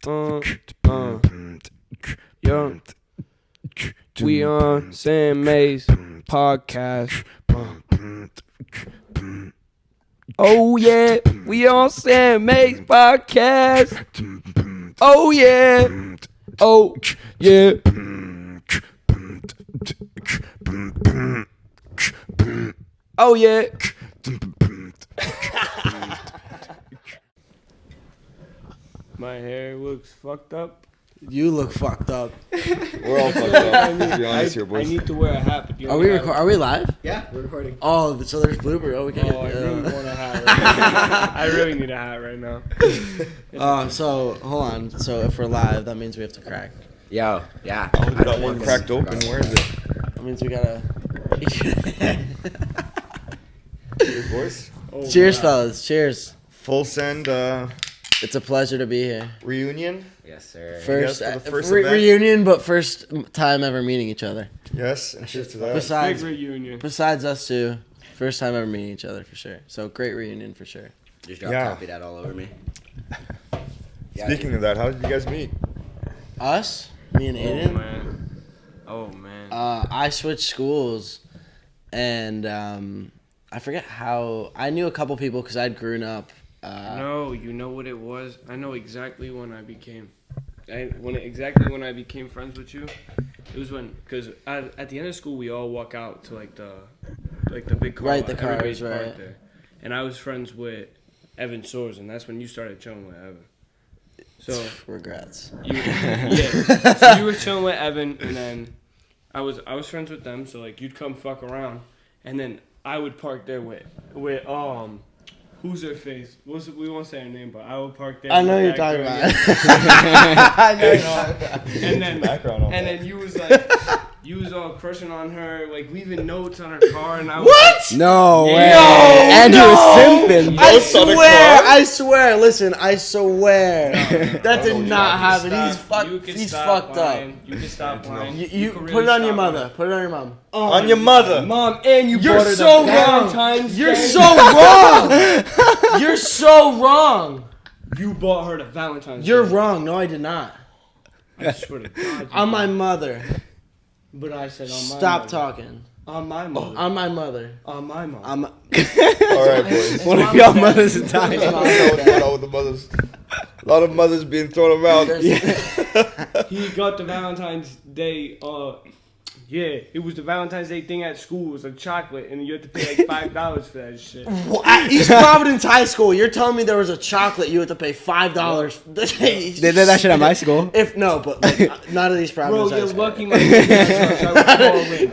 Yo, we on Sam May's podcast. Oh yeah, we on Sam May's podcast. Oh yeah, oh yeah. Oh yeah. My hair looks fucked up. You look fucked up. We're all fucked up. Let's be honest here, boys. I need to wear a hat. But Are we live? Yeah, we're recording. Oh, so there's blooper. Oh, we can't. I really want a hat. Right now. I really need a hat right now. So hold on. So if we're live, that means we have to crack. Yo, yeah. Oh, we got one cracked open. Where is it? That means we gotta. Cheers, boys. Oh, Cheers, wow. fellas. Cheers. Full send It's a pleasure to be here. reunion. Yes, sir. First, for the first event. reunion, but first time ever meeting each other. Yes, and cheers to that. Big reunion. Besides us two, first time ever meeting each other for sure. So great reunion for sure. Just drop copy that all over me. Speaking of that, how did you guys meet? Us, me and Aiden. Oh man. I switched schools, and I forget how. I knew a couple people because I'd grown up. No, you know what it was? I know exactly when I became friends with you. It was because at the end of school we all walk out to like the big car. Right, the cars, everybody's right. parked there. And I was friends with Evan Soares, and that's when you started chilling with Evan. So Regrets. So you were chilling with Evan, and then I was friends with them. So like you'd come fuck around, and then I would park there with who's her face? We won't say her name, but I would park there. I know you're talking about. I know. And then you was all crushing on her, like leaving notes on her car, and I was What? No way. No, Andrew no. was simping. I swear. Listen, I swear. That did not happen. He's fucked up. You can stop lying. You can put really it on your stop mother. lying. Put it on your mom. On your mother. Mom, and you You're bought her so the wrong. Valentine's You're Day. so wrong. You're so wrong. You bought her the Valentine's You're Day. wrong. No, I did not. I swear to God. On my mother. But I said on my Stop mother. talking. On my mother. On my mother. On my mom. I'm. All right, boys. One of y'all mothers are dying. I don't know what's going on with the mothers. A lot of mothers being thrown around. He got the Valentine's Day. It was the Valentine's Day thing at school. It was a chocolate, and you had to pay like $5 for that shit. At East Providence High School, you're telling me there was a chocolate you had to pay $5? They did that shit at my school. If no, but like, not at East Providence Bro, High you're School. lucky my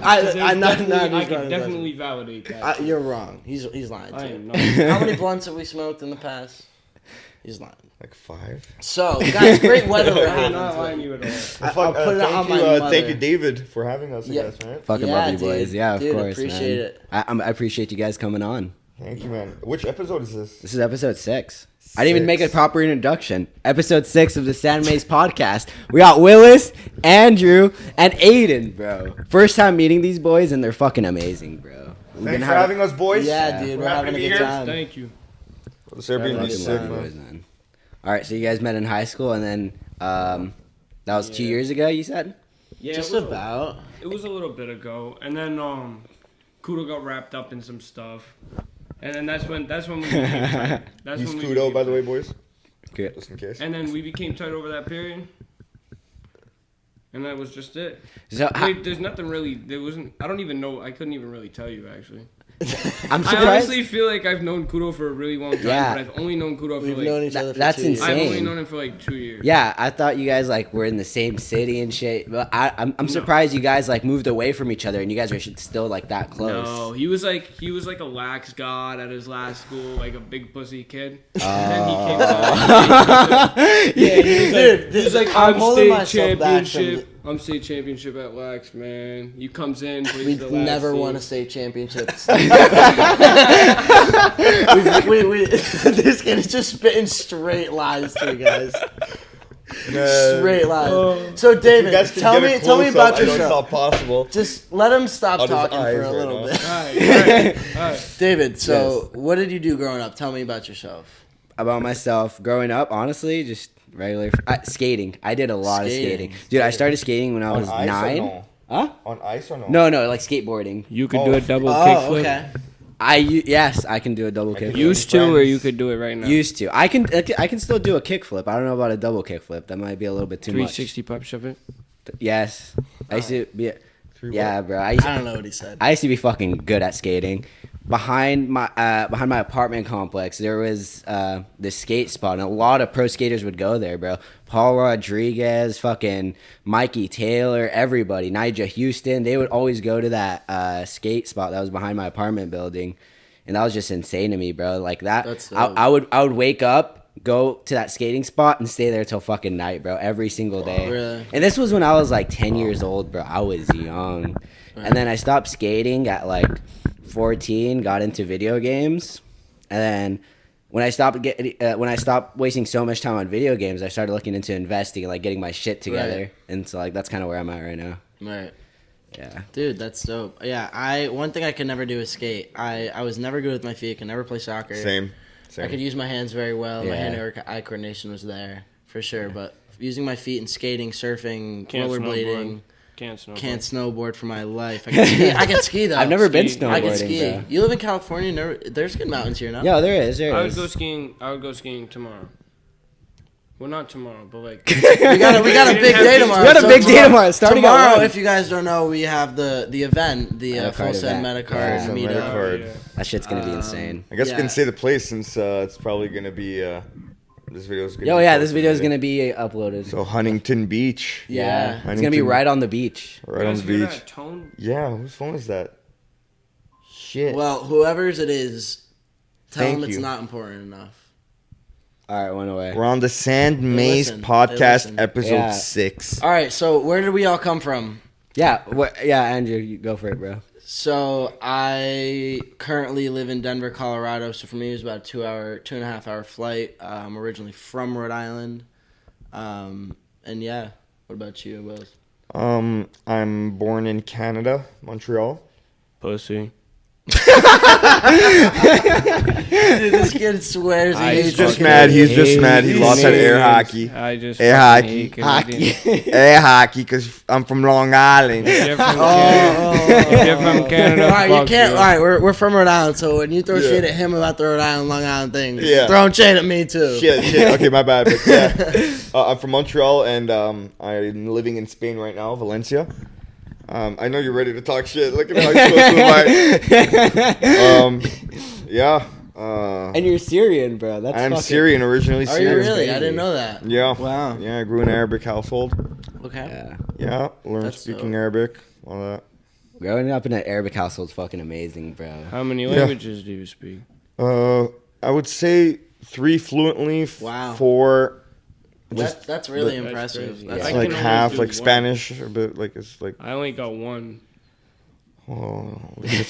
I I can definitely validate that. You're wrong. He's lying I too. am not. How many blunts have we smoked in the past? He's lying. Like 5. So, guys, great weather we're I'm having. not lying to you at all. I'll put it on my mother. Thank you, David, for having us. Yeah. I guess, right? Fucking Yeah, love you dude. boys. Yeah, of Dude, course, appreciate man. it. I appreciate you guys coming on. Thank you, man. Which episode is this? This is episode 6. I didn't even make a proper introduction. Episode 6 of the San Mays podcast. We got Willis, Andrew, and Aiden, bro. First time meeting these boys, and they're fucking amazing, bro. Thanks for having us, boys. Yeah, dude, we're having a good time. Thank you. This Airbnb Fucking is love sick, you man. boys, man. All right, so you guys met in high school, and then that was 2 years ago, you said? Yeah, Just it was about. It was a little bit ago, and then Kudo got wrapped up in some stuff, and then that's when we became tight. That's He's when we Kudo, became by the way, tight. boys. Good. Just in case. And then we became tight over that period, and that was just it. So There's nothing really. There wasn't. I don't even know. I couldn't even really tell you actually. I'm I surprised. honestly feel like I've known Kudo for a really long time, Yeah. but I've only known Kudo for We've like. known each other for that's 2 years. insane. I've only known him for like 2 years. Yeah, I thought you guys like were in the same city and shit. But I'm surprised you guys like moved away from each other and you guys are still like that close. No, he was like a lax god at his last school, like a big pussy kid. And then he came to Yeah, he was like, I'm I'm holding state myself back from championship. I'm state championship at Lax, man. He comes in, plays We the Lax never team. won a state championships. This kid is just spitting straight lies to you guys. Straight lies. So You David, guys can tell get me a about close-up. I know it's yourself. not possible. Just let him stop On his talking for eyes a right little now. bit. All right. David, so what did you do growing up? Tell me about yourself. About myself, growing up, honestly, just Regular skating. I did a lot of Skating. skating. Dude, I started skating when I was On ice or 9. no? Huh? On ice or no? No, like skateboarding. You could do a double Oh, kickflip. okay. Yes, I can do a double kickflip. Used to, or you could do it right now. Used to. I can still do a kickflip. I don't know about a double kickflip. That might be a little bit too much. 360 pop shove it. Yes. I used to be. Three Yeah, bro. I don't know what he said. I used to be fucking good at skating. Behind my apartment complex, there was this skate spot, and a lot of pro skaters would go there, bro. Paul Rodriguez, fucking Mikey Taylor, everybody, Nigel Houston, they would always go to that skate spot that was behind my apartment building, and that was just insane to me, bro. Like that, That's dope. I would wake up, go to that skating spot, and stay there till fucking night, bro, every single day. Really? And this was when I was like 10 years old, bro. I was young, and then I stopped skating at like 14, got into video games, and then when I stopped wasting so much time on video games, I started looking into investing and like getting my shit together. Right. And so like that's kind of where I'm at right now. Right. Yeah. Dude, that's dope. Yeah, one thing I could never do is skate. I was never good with my feet. Could never play soccer. Same. I could use my hands very well. My Yeah. hand-eye coordination was there for sure. But using my feet and skating, surfing, Can't rollerblading, Can't snowboard. can't snowboard for my life. I can ski though. I've never been Ski. snowboarding. I can ski. Bro. You live in California. There's good mountains here, no? Yeah, there is. I would go skiing. I would go skiing tomorrow. Well, not tomorrow, but like We got a big day tomorrow. We got a big day tomorrow. Starting at tomorrow, 1. if you guys don't know, we have the event, the Metacard Full Send event. Metacard Yeah. meetup. Metacard. Yeah. That shit's gonna be insane. I guess we Yeah. can say the place since it's probably gonna be this video's gonna. Yo, be yeah, this posted video is today. gonna be uploaded. So Huntington Beach. Yeah. It's gonna be Huntington- right on the beach. Right on the You guys hear beach. that tone? Yeah, whose phone is that? Shit. Well, whoever's it is, tell Thank them it's you. not important enough. All right, one away. We're on the Sand Maze listen. They podcast, listen. episode Yeah. 6. All right, so where did we all come from? Yeah, yeah, Andrew, you go for it, bro. So I currently live in Denver, Colorado. So for me, it was about a 2.5 hour flight. I'm originally from Rhode Island, and yeah. What about you, Wills? I'm born in Canada, Montreal. Pussy. Dude, this kid swears he hates He's just fucking- mad. He's just mad. He He lost at air hates- hockey. I just Air fucking hockey. hate Canadians. Air hockey, because I'm from Long Island. If you're from Oh, Canada, if you're from Canada, All right, you fuck can't. you. All right, we're from Rhode Island, so when you throw Yeah. shade at him about the Rhode Island, Long Island thing, Yeah. throwing shade at me too. Shit. Okay, my bad. But yeah, I'm from Montreal, and I'm living in Spain right now, Valencia. I know you're ready to talk shit. Look at how close to the mic. Yeah. And you're Syrian, bro. That's I'm fucking- Syrian, originally Are you Syrian. really? I crazy. didn't know that. Yeah. Wow. Yeah, I grew in an Arabic household. Okay. Yeah. Yeah, learned That's speaking dope. Arabic, all that. Growing up in an Arabic household is fucking amazing, bro. How many Yeah. languages do you speak? I would say 3 fluently, Wow. 4 That's really That's impressive. crazy. That's I like can only half, do like one. Spanish, a bit like it's like I only got one.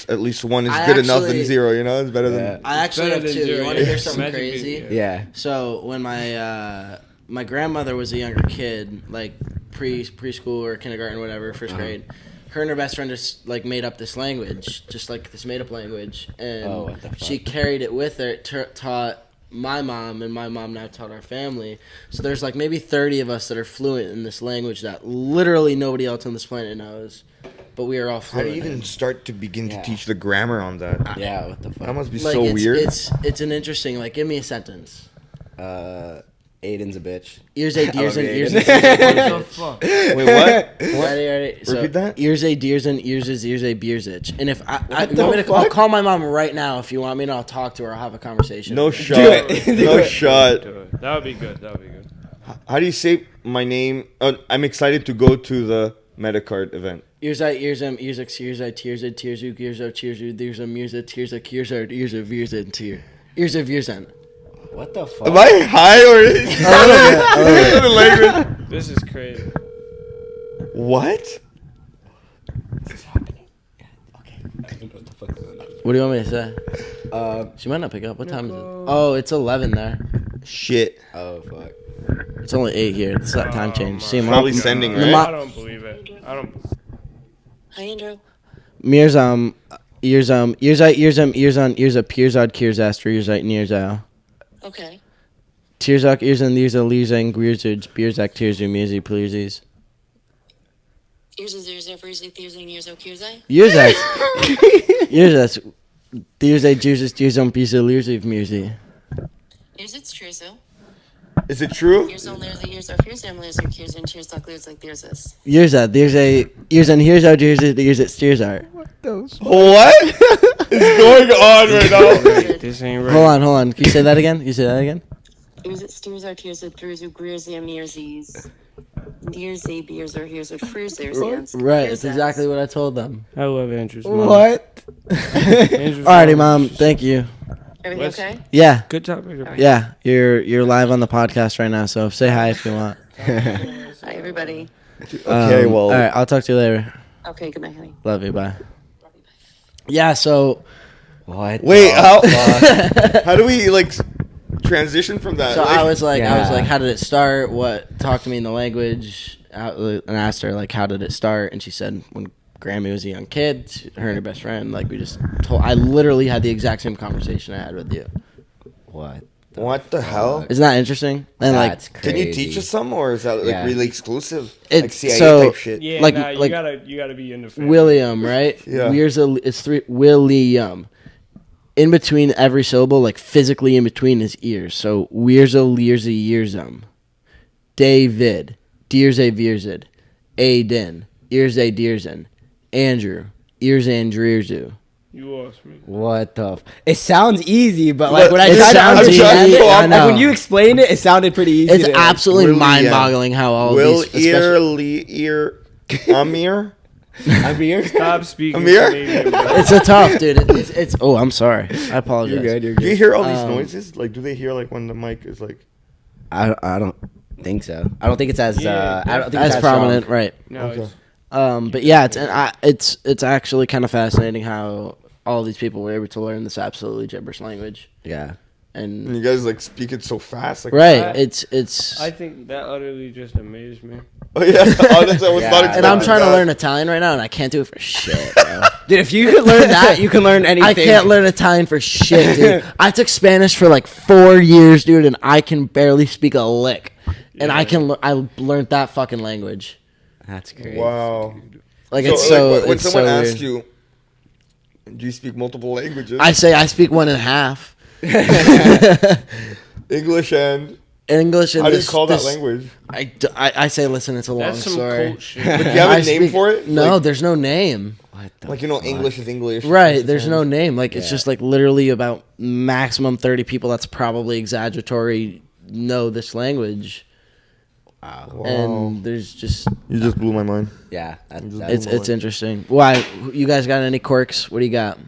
at least 1 is I good enough than actually- 0. You know, it's better Yeah. than. I actually better have than 2. zero, You want to yeah. hear something Magic crazy? is- Yeah. So when my grandmother was a younger kid, like preschool or kindergarten, whatever, first grade, her and her best friend just like made up this language, just like this made up language, and Oh, what the fuck? she carried it with her. Taught my mom, and my mom now taught our family. So there's like maybe 30 of us that are fluent in this language that literally nobody else on this planet knows, but we are all How do fluent. you even start to begin Yeah. to teach the grammar on that? Yeah, what the fuck? That must be like so it's, weird. It's an interesting. Like, give me a sentence. Aiden's a bitch. Ears a deers and Okay. ears. What the fuck? Wait, what? Ready. So, Repeat that? Ears a deers and ears is ears a beers itch. And if I the you want me to, I'll fuck? call my mom right now if you want me, and I'll talk to her. I'll have a conversation. No with her. shot. it. Do No it. shot. Do it. That would be good. That would be good. How do you say my name? I'm excited to go to the Metacard event. Ears I ears ears X ears I tears a tears you ears out tears you there's a ears a tears a ears out ears of ears and tear ears of ears and. What the fuck? Am I high or language? This is crazy. What? What do you want me to say? She might not pick up. What time is it? Oh, it's 11 there. Shit. Oh fuck. It's only 8 here. It's that time change. See, Probably mom. sending, The right? mo- I don't believe it. I don't. Hi, Andrew. Ears ears I ears on ears up ears out ears aster ears out ears out. Okay. Tierzak, Irzen, Lirza, Lirzang, Gwierzig, Bierzak, Tierzu, Mirzi, Plirzies. Ears is ears, ears, ears, ears, ears, Yerzak. Yerzak. Tierzak, Jerzak, Tierzon, Pisa, Lirziv, Mirzi. Ears, it's true, so. Is it true? Ears on layers, ears are fierce, and layers are ears, and cheers, like layers, like there's this. Yerzak, there's a Irzen, Hirzak, Jerzak, Yerzak, Stierzak. What is going on right now? This ain't right. Hold on. Can you say that again? Ears, it steers are tears, it throws, greers, and mearsies. Deers, a beers, or here's, or freers, there's hands. Right, it's exactly what I told them. I love Andrew's mom. What? Andrew's Alrighty, Mom. Thank you. Everything okay? Yeah. Good topic. Yeah, you're live on the podcast right now, so say hi if you want. Hi, everybody. Okay, well. All right, I'll talk to you later. Okay, good night, honey. Love you. Bye. Yeah. So. What? Wait, how do we like transition from that? So Like, I was like, Yeah. how did it start? What? Talk to me in the language. And I asked her like, how did it start? And she said when Grammy was a young kid, her and her best friend. Like we just told. I literally had the exact same conversation I had with you. What? what the hell? Isn't that interesting? And That's Can crazy. you teach us some, or is that like Yeah. really exclusive? It- Like CIA so- type shit. Yeah, Like- nah, you like- gotta be in the family. William, right? Yeah. It's three. William. In between every syllable, like physically in between his ears. So Weirza, Lirza, Yearzum. David, Deerze, Vierzid. Aiden, Earze, Deerzen. Andrew, Earzan, Dreerzu. You lost me. What the? It sounds easy, but like But when I it tried to sounds understand easy. it, I like know. when you explained it, it sounded pretty easy. It's to, like, absolutely William. mind-boggling how all Will these. especially- ear Amir? Amir. Stop speaking Amir? Canadian, bro. It's a tough, dude. It's. Oh, I'm sorry. I apologize. You're good. You're Do you good. hear all these Um, noises? Like, do they hear like when the mic is like? I don't think so. I don't think it's as. Yeah, I don't think As it's prominent, strong. right? No, Okay. But yeah, it's actually kind of fascinating how all these people were able to learn this absolutely gibberish language, Yeah. And and you guys like speak it so fast. Like, right, I- it's. I think that utterly just amazed me. Oh yeah, honestly, I was Yeah. not expecting and I'm trying to that. learn Italian right now, and I can't do it for shit, bro. Dude, if you could learn that, you can learn anything. I can't learn Italian for shit, dude. I took Spanish for like 4 years, dude, and I can barely speak a lick. And I learned that fucking language. That's crazy. Wow. Like So, it's so. like, when it's someone so asks weird. you, do you speak multiple languages? I say I speak 1.5 English and English. And how do you this, call this, that language? I say, listen, it's a long That's some story. cult shit. Do you have a I name speak- for it? No, Like, there's no name. What the? like you know, fuck? English is English. Right, there's no name. Like it's Yeah. just like literally about maximum 30 people. That's probably exaggeratory. Know this language, Wow. Wow. and there's just You just blew my mind. Yeah. It's- it's interesting. Why you guys got any quirks? What do you got?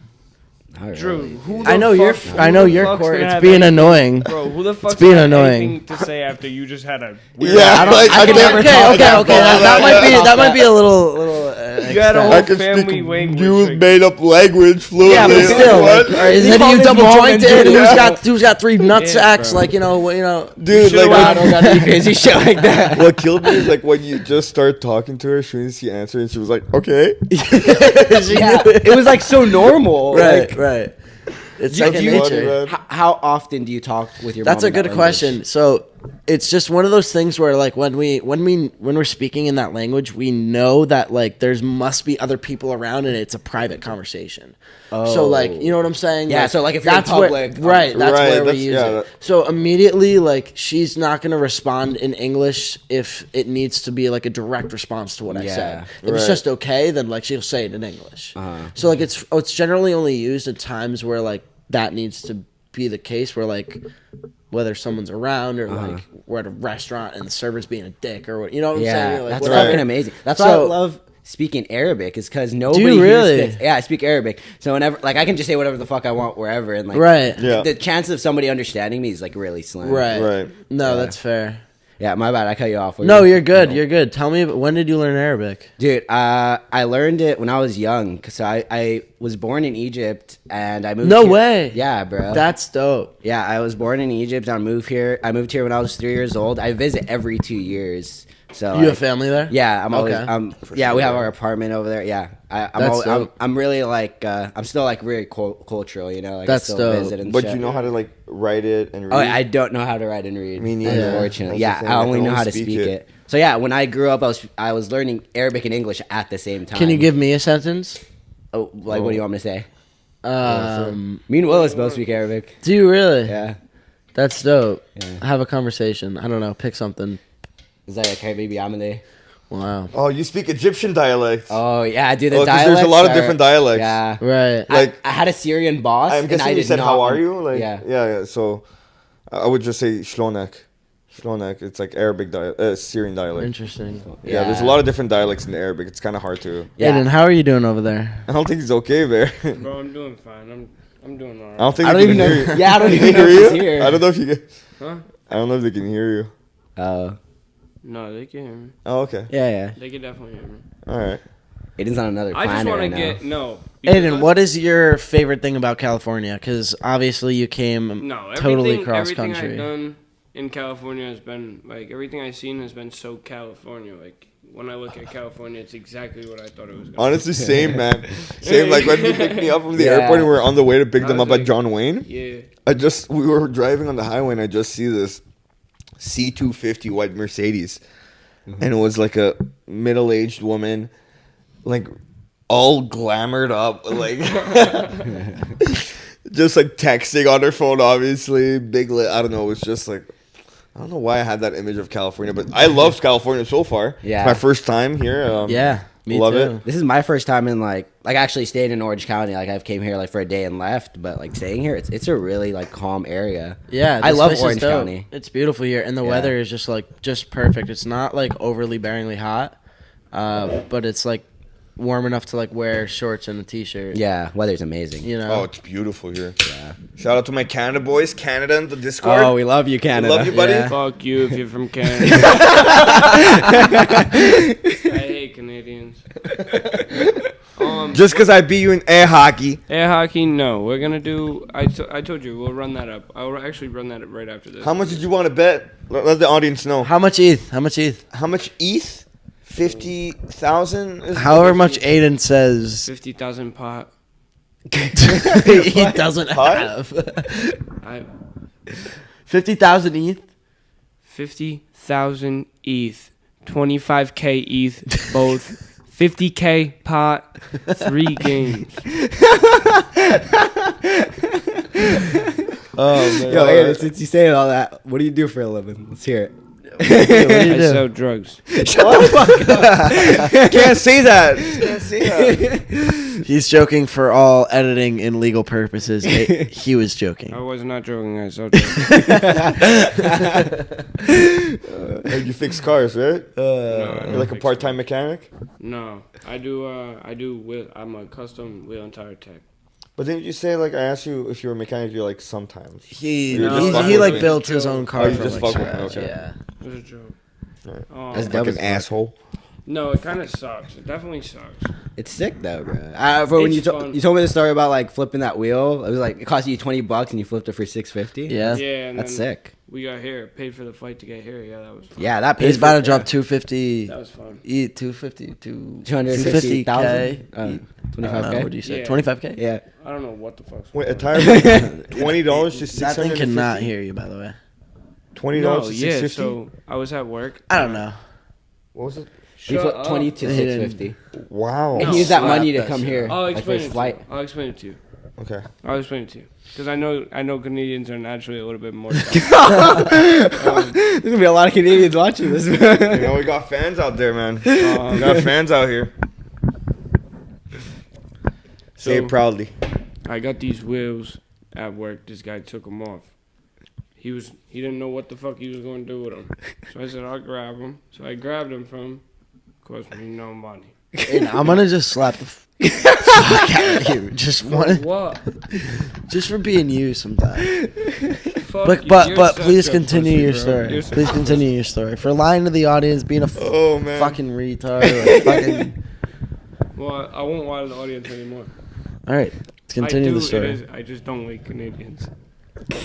Drew, who the I know your fuck- I who know the your fuck's quirk. gonna It's have being anything- annoying. Bro, who the fuck's being gonna have annoying. anything to say after you just had a weird Yeah, I don't. like, I I can never okay. talked about That might be a little. You got a whole I can family speak language. you like- made up language fluently. Yeah, but still, What? like, is He it called you his double mom jointed? and did it. Who's got 3 nut Yeah, sacks? bro. Like you know. Dude, should've like, I don't got any crazy shit like that. what killed me is like when you just start talking to her, as soon as she answered, and she was like, "Okay." Yeah, it was like so normal. Right, Like, right. It's do second you- nature. man. how often do you talk with your? That's mom a in good that question. language? So it's just one of those things where like when we're speaking in that language, we know that like there's must be other people around and it's a private conversation. So like you know what I'm saying? Yeah, so, like, if you're in that's where- public, right? That's Right, where we that's- use yeah, it. that- So immediately like she's not gonna respond in English if it needs to be like a direct response to what I Yeah, said. If it's right. just okay, then like she'll say it in English. Uh-huh. So like it's generally only used at times where like that needs to be the case where like whether someone's around or like we're at a restaurant and the server's being a dick or what you know what I'm Yeah, saying? Like, that's whatever. fucking amazing. That's why I So- love speaking Arabic. Is because nobody you here really? speaks. Yeah, I speak Arabic. So whenever, like, I can just say whatever the fuck I want wherever, and like, Right. Yeah. the chance of somebody understanding me is like really slim. Right. Right. No, Yeah. that's fair. Yeah, my bad. I cut you off. What No, were you- you're good. You're good. Tell me, when did you learn Arabic? Dude, I learned it when I was young. Cause I was born in Egypt and I moved. No here. way. Yeah, bro. That's dope. Yeah, I was born in Egypt. I moved here when I was 3 years old. I visit every 2 years. So You like, have family there? yeah, I'm always Okay. yeah, we sure. have our apartment over there. Yeah, I'm That's always, dope. I'm really like I'm still like really cultural, you know. Like That's I still dope. visit and But shit. you know how to like write it and read. Oh, I don't know how to write and read. Me neither. Unfortunately, That's the yeah, thing, I I only can know only how to speak speak it. it. So yeah, when I grew up, I was learning Arabic and English at the same time. Can you give me a sentence? Oh, like what do you want me to say? Me Me and Willis both speak Arabic. Do you really? Yeah. That's dope. Yeah. Have a conversation. I don't know. Pick something. Is that okay, baby? I'm in there. Wow. Oh, you speak Egyptian dialect. Oh yeah, dude. The 'cause dialects. there's a lot of are- different dialects. Yeah. Right. Like- I had a Syrian boss. I'm and guessing I you did said, not "How are you?" Like, yeah. yeah. So, I would just say shlonek. Shlonek. It's like Arabic Syrian dialect. Interesting. Yeah, there's a lot of different dialects in the Arabic. It's kind of hard to. Yeah. Aiden, how are you doing over there? I don't think he's okay there. Bro, I'm doing fine. I'm doing I alright. don't think I they don't can even hear know. you. Yeah, I don't They even can know hear if he's you. here. I don't know if you can. Huh? I don't know if they can hear you. Oh. No, they can hear me. Oh, okay. Yeah, yeah. They can definitely hear me. All right. Aiden's on another I planet just want right to now. get no. because Aiden, what is your favorite thing about California? Because obviously you came No, totally cross everything country. I've done in California has been like everything I've seen has been so California. Like when I look at California, it's exactly what I thought it was. Gonna Honestly, same man. Same. Like when you picked me up from the Yeah. airport and we were on the way to pick I them was up at like- John Wayne. be. Yeah. We were driving on the highway and I just see this C250 white Mercedes, and it was like a middle-aged woman, like all glamored up, like just like texting on her phone, obviously big. I don't know. It was just like. I don't know why I had that image of California, but I love California so far. Yeah. It's my first time here. Yeah, me love too. it. This is my first time in like actually staying in Orange County. Like I've came here like for a day and left, but like staying here, it's a really like calm area. Yeah, I this love place is Orange dope. County. It's beautiful here, and the Yeah. weather is just perfect. It's not like overly bearingly hot, but it's like warm enough to like wear shorts and a t-shirt. Yeah, weather's amazing. You know. Oh, it's beautiful here. Yeah. Shout out to my Canada boys, Canada in the Discord. Oh, we love you, Canada. love you, buddy. Yeah. Fuck you if you're from Canada. I hate Canadians. Just because I beat you in air hockey. Air hockey, no. We're gonna do. I told you we'll run that up. I'll actually run that up right after this. How much did you want to bet? Let the audience know. How much ETH? How much ETH? How much ETH? 50,000? However much Aiden says 50,000 pot. he doesn't Huh? have. I 50,000 ETH. 50,000 ETH, 25k ETH, both 50k pot, 3 games. Oh man. Yo, Aiden, since you say all that, what do you do for a living? Let's hear it. What do you I do? sell drugs. Can't say that. Can't say that. He's joking for all editing and legal purposes. He was joking. I was not joking. I sell drugs. You fix cars, right? No, I You're don't like a fix part-time mechanic? No, I do. I'm a custom wheel and tire tech. But didn't you say, like, I asked you if you were a mechanic, you're like, sometimes. He You're just he, fucking he like with me. built his own car. Oh, you from, just like, fuck with me, scratch, okay. Yeah. It was a joke. Right. That's dope Fucking as fuck. asshole. No, it kind of sucks. It definitely sucks. It's sick though, bro. Bro, when It's you fun. you told me the story about like flipping that wheel, it was like it cost you $20 and you flipped it for $650. Yeah. Yeah, and That's then sick. we got here, paid for the flight to get here. Yeah, that was fun. Yeah, that pays He's about for- to drop 250. That was fun. ETH 250 to 250,000. 25k. What do you say? Yeah. 25k. Yeah. I don't know what the fuck's Wait, a tire $20 to That thing $650? cannot hear you, by the way. $20 No, to yeah, $650? so I was at work. I don't know. What was it? He Shut flipped up. 20 to He didn't. 650. Wow. And he used that slap money to that come shit. here. I'll Like for explain his it flight. to you. I'll explain it to you. Okay. I'll explain it to you. Because I know Canadians are naturally a little bit more. There's gonna be a lot of Canadians watching this. You know, we got fans out there, man. We got fans out here. Say it proudly. I got these wheels at work. This guy took them off. He didn't know what the fuck he was going to do with them. So I said, I'll grab them. So I grabbed them from him. Cost me no money. And I'm gonna just slap the fuck out of you. Just What? just for being you sometimes. Fuck But you. but You're but such please a continue pussy, your bro. story. You're such Please a continue your story. For lying to the audience, being a Oh, man. fucking retard. Like, fucking. Well, I won't lie to the audience anymore. All right, let's continue I do, the story. I just don't like Canadians.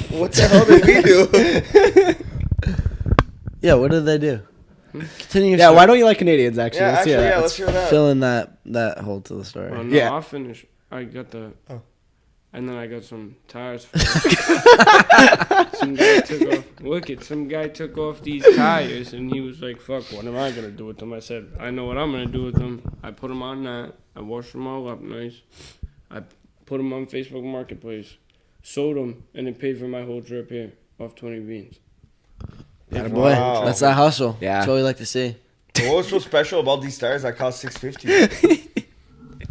What the hell did we do? Yeah, what did they do? Continue your Yeah, story. why don't you like Canadians, actually? Yeah, Let's actually, hear that. yeah, let's hear that. Fill in that hole to the story. Well, no, Yeah. I'll finish. I got the. Oh. And then I got some tires. Some guy took off these tires, and he was like, "Fuck, what am I gonna do with them?" I said, "I know what I'm gonna do with them." I put them on that. I washed them all up nice. I put them on Facebook Marketplace, sold them, and then paid for my whole trip here off 20 beans. Boy, Wow. that's that hustle. Yeah. That's what we like to see. What was so special about these tires that cost $650?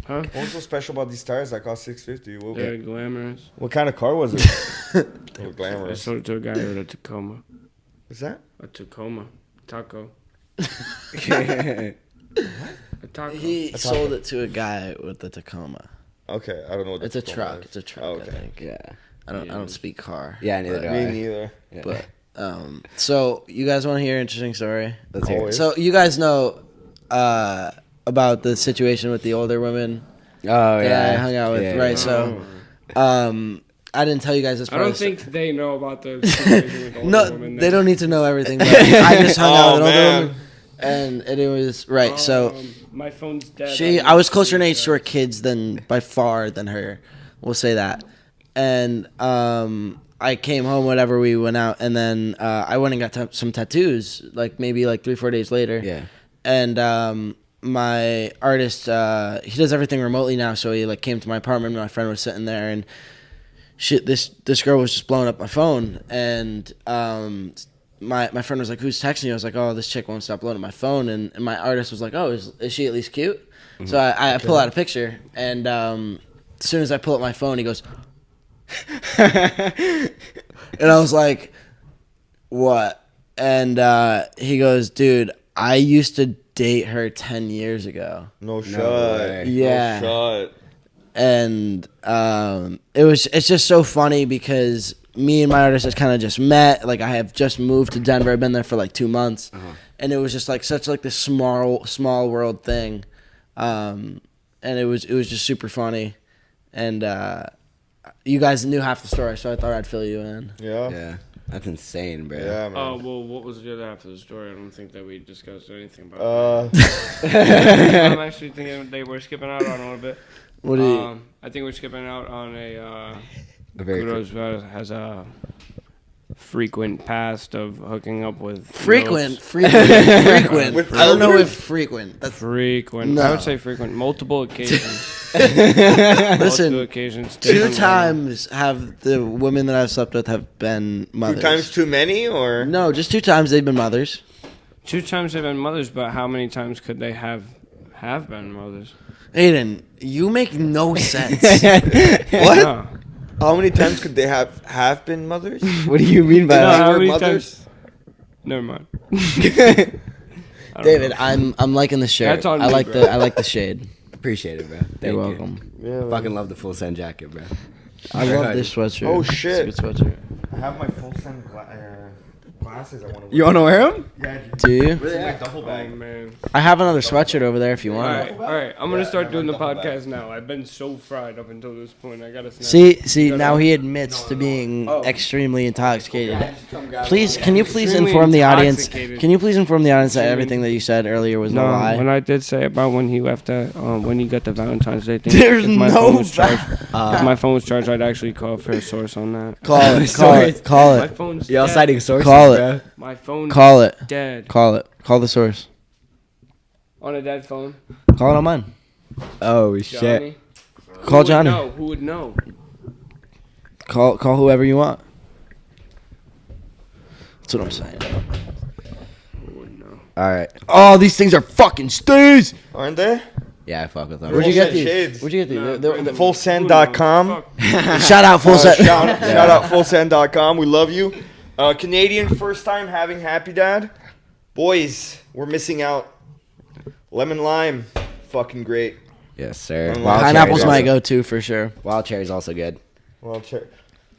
Huh? What was so special about these tires that cost $650? They're glamorous. What kind of car was it? They were I glamorous. sold it to a guy with a Tacoma. Is that? A Tacoma. Taco. Yeah. A taco. He sold it to a guy with the Tacoma. Okay, I don't know what It's a Tacoma truck. is. It's a truck. Oh, I okay. think. Yeah. I don't speak car. Yeah, neither do Me I. neither. Yeah. But so you guys want to hear an interesting story? Let's hear it. Always. So you guys know about the situation with the older women Oh, that yeah. I hung out with, Yeah, right? yeah. So I didn't tell you guys this I part. don't of the think they know about the situation with older no, women. they don't need to know everything. But I just hung out with an older man. woman, and it was right. So my phone's dead. I was closer in age to her kids than by far than her. We'll say that. And I came home, whatever. We went out, and then I went and got some tattoos, maybe 3-4 days later. Yeah. And my artist, he does everything remotely now, so he came to my apartment. My friend was sitting there, and this girl was just blowing up my phone, and my friend was like, "Who's texting you?" I was like, "Oh, this chick won't stop blowing up my phone." And my artist was like, "Oh, is she at least cute?" Mm-hmm. So I pull out a picture, and as soon as I pull up my phone, he goes, and I was like, "What?" And he goes, "Dude, I used to date her 10 years ago." No shot. way. Yeah. No shot. And it's just so funny because me and my artist had kind of just met. I have just moved to Denver. I've been there for 2 months, and it was just such this small world thing, and it was just super funny, and you guys knew half the story, so I thought I'd fill you in. Yeah. Yeah. That's insane, bro. Yeah, man. Oh, well, what was the other half of the story? I don't think that we discussed anything about that. Uh, I'm actually thinking they were skipping out on a little bit. What do you? I think we're skipping out on a Very Kudos has a frequent past of hooking up with Frequent. girls. Frequent. With I don't know elders? if frequent. That's Frequent. No. I would say frequent. Multiple occasions. Listen. Multiple occasions. 2 different times have the women that I've slept with have been mothers. 2 times too many, or No, just 2 times they've been mothers. women. 2 times they've been mothers, but how many times could they have been mothers? Aiden, you make no sense. what? No. How many times could they have been mothers? What do you mean by No, They that? how were many mothers? Never mind. I don't David, know. I'm liking the shirt. That's on I me, like bro. I like the shade. Appreciate it, bro. Thank You're you. welcome. Yeah, man. Fucking love the full send jacket, bro. I love this sweatshirt. Oh, It's a shit. good sweatshirt. I have my full sun glasses. I want to wear. You want to wear them? Yeah, dude. Do you? It's in my duffel Oh, bag. man. I have another sweatshirt over there if you All want right, it. all right. I'm gonna Yeah, start I doing the remember podcast now. I've been so fried up until this point. I gotta snap. See, Gotta- now he admits to being Oh. extremely intoxicated. Please, can you please Extremely inform the audience? intoxicated. Can you please inform the audience that Extremely- everything that you said earlier was a No, lie? when I did say about when he left when he got the Valentine's Day thing. There's if my no phone was charged, va- if my phone was charged, I'd actually call for a source on that. Call it. Call Sorry. it. Call My it. phone's Y'all dead. citing sources, Call it. bro. My phone's Call it. dead. Call it. Call the source. On a dead phone. Call it on mine. Oh, shit. Johnny. Call Johnny. Who would know? Call whoever you want. That's what I'm saying. Who would know? All right. Oh, these things are fucking stews. Aren't they? Yeah, I fuck with them. Where'd you get Full these? set shades. Where'd you get these? Nah, They're- Fullsend.com. Shout out full set. Shout out fullsend.com. We love you. Canadian first time having Happy Dad. Boys, we're missing out. Lemon lime. Fucking great. Yes, sir. Wild Pineapple's cherries my also. go-to for sure. Wild cherry's also good. Well,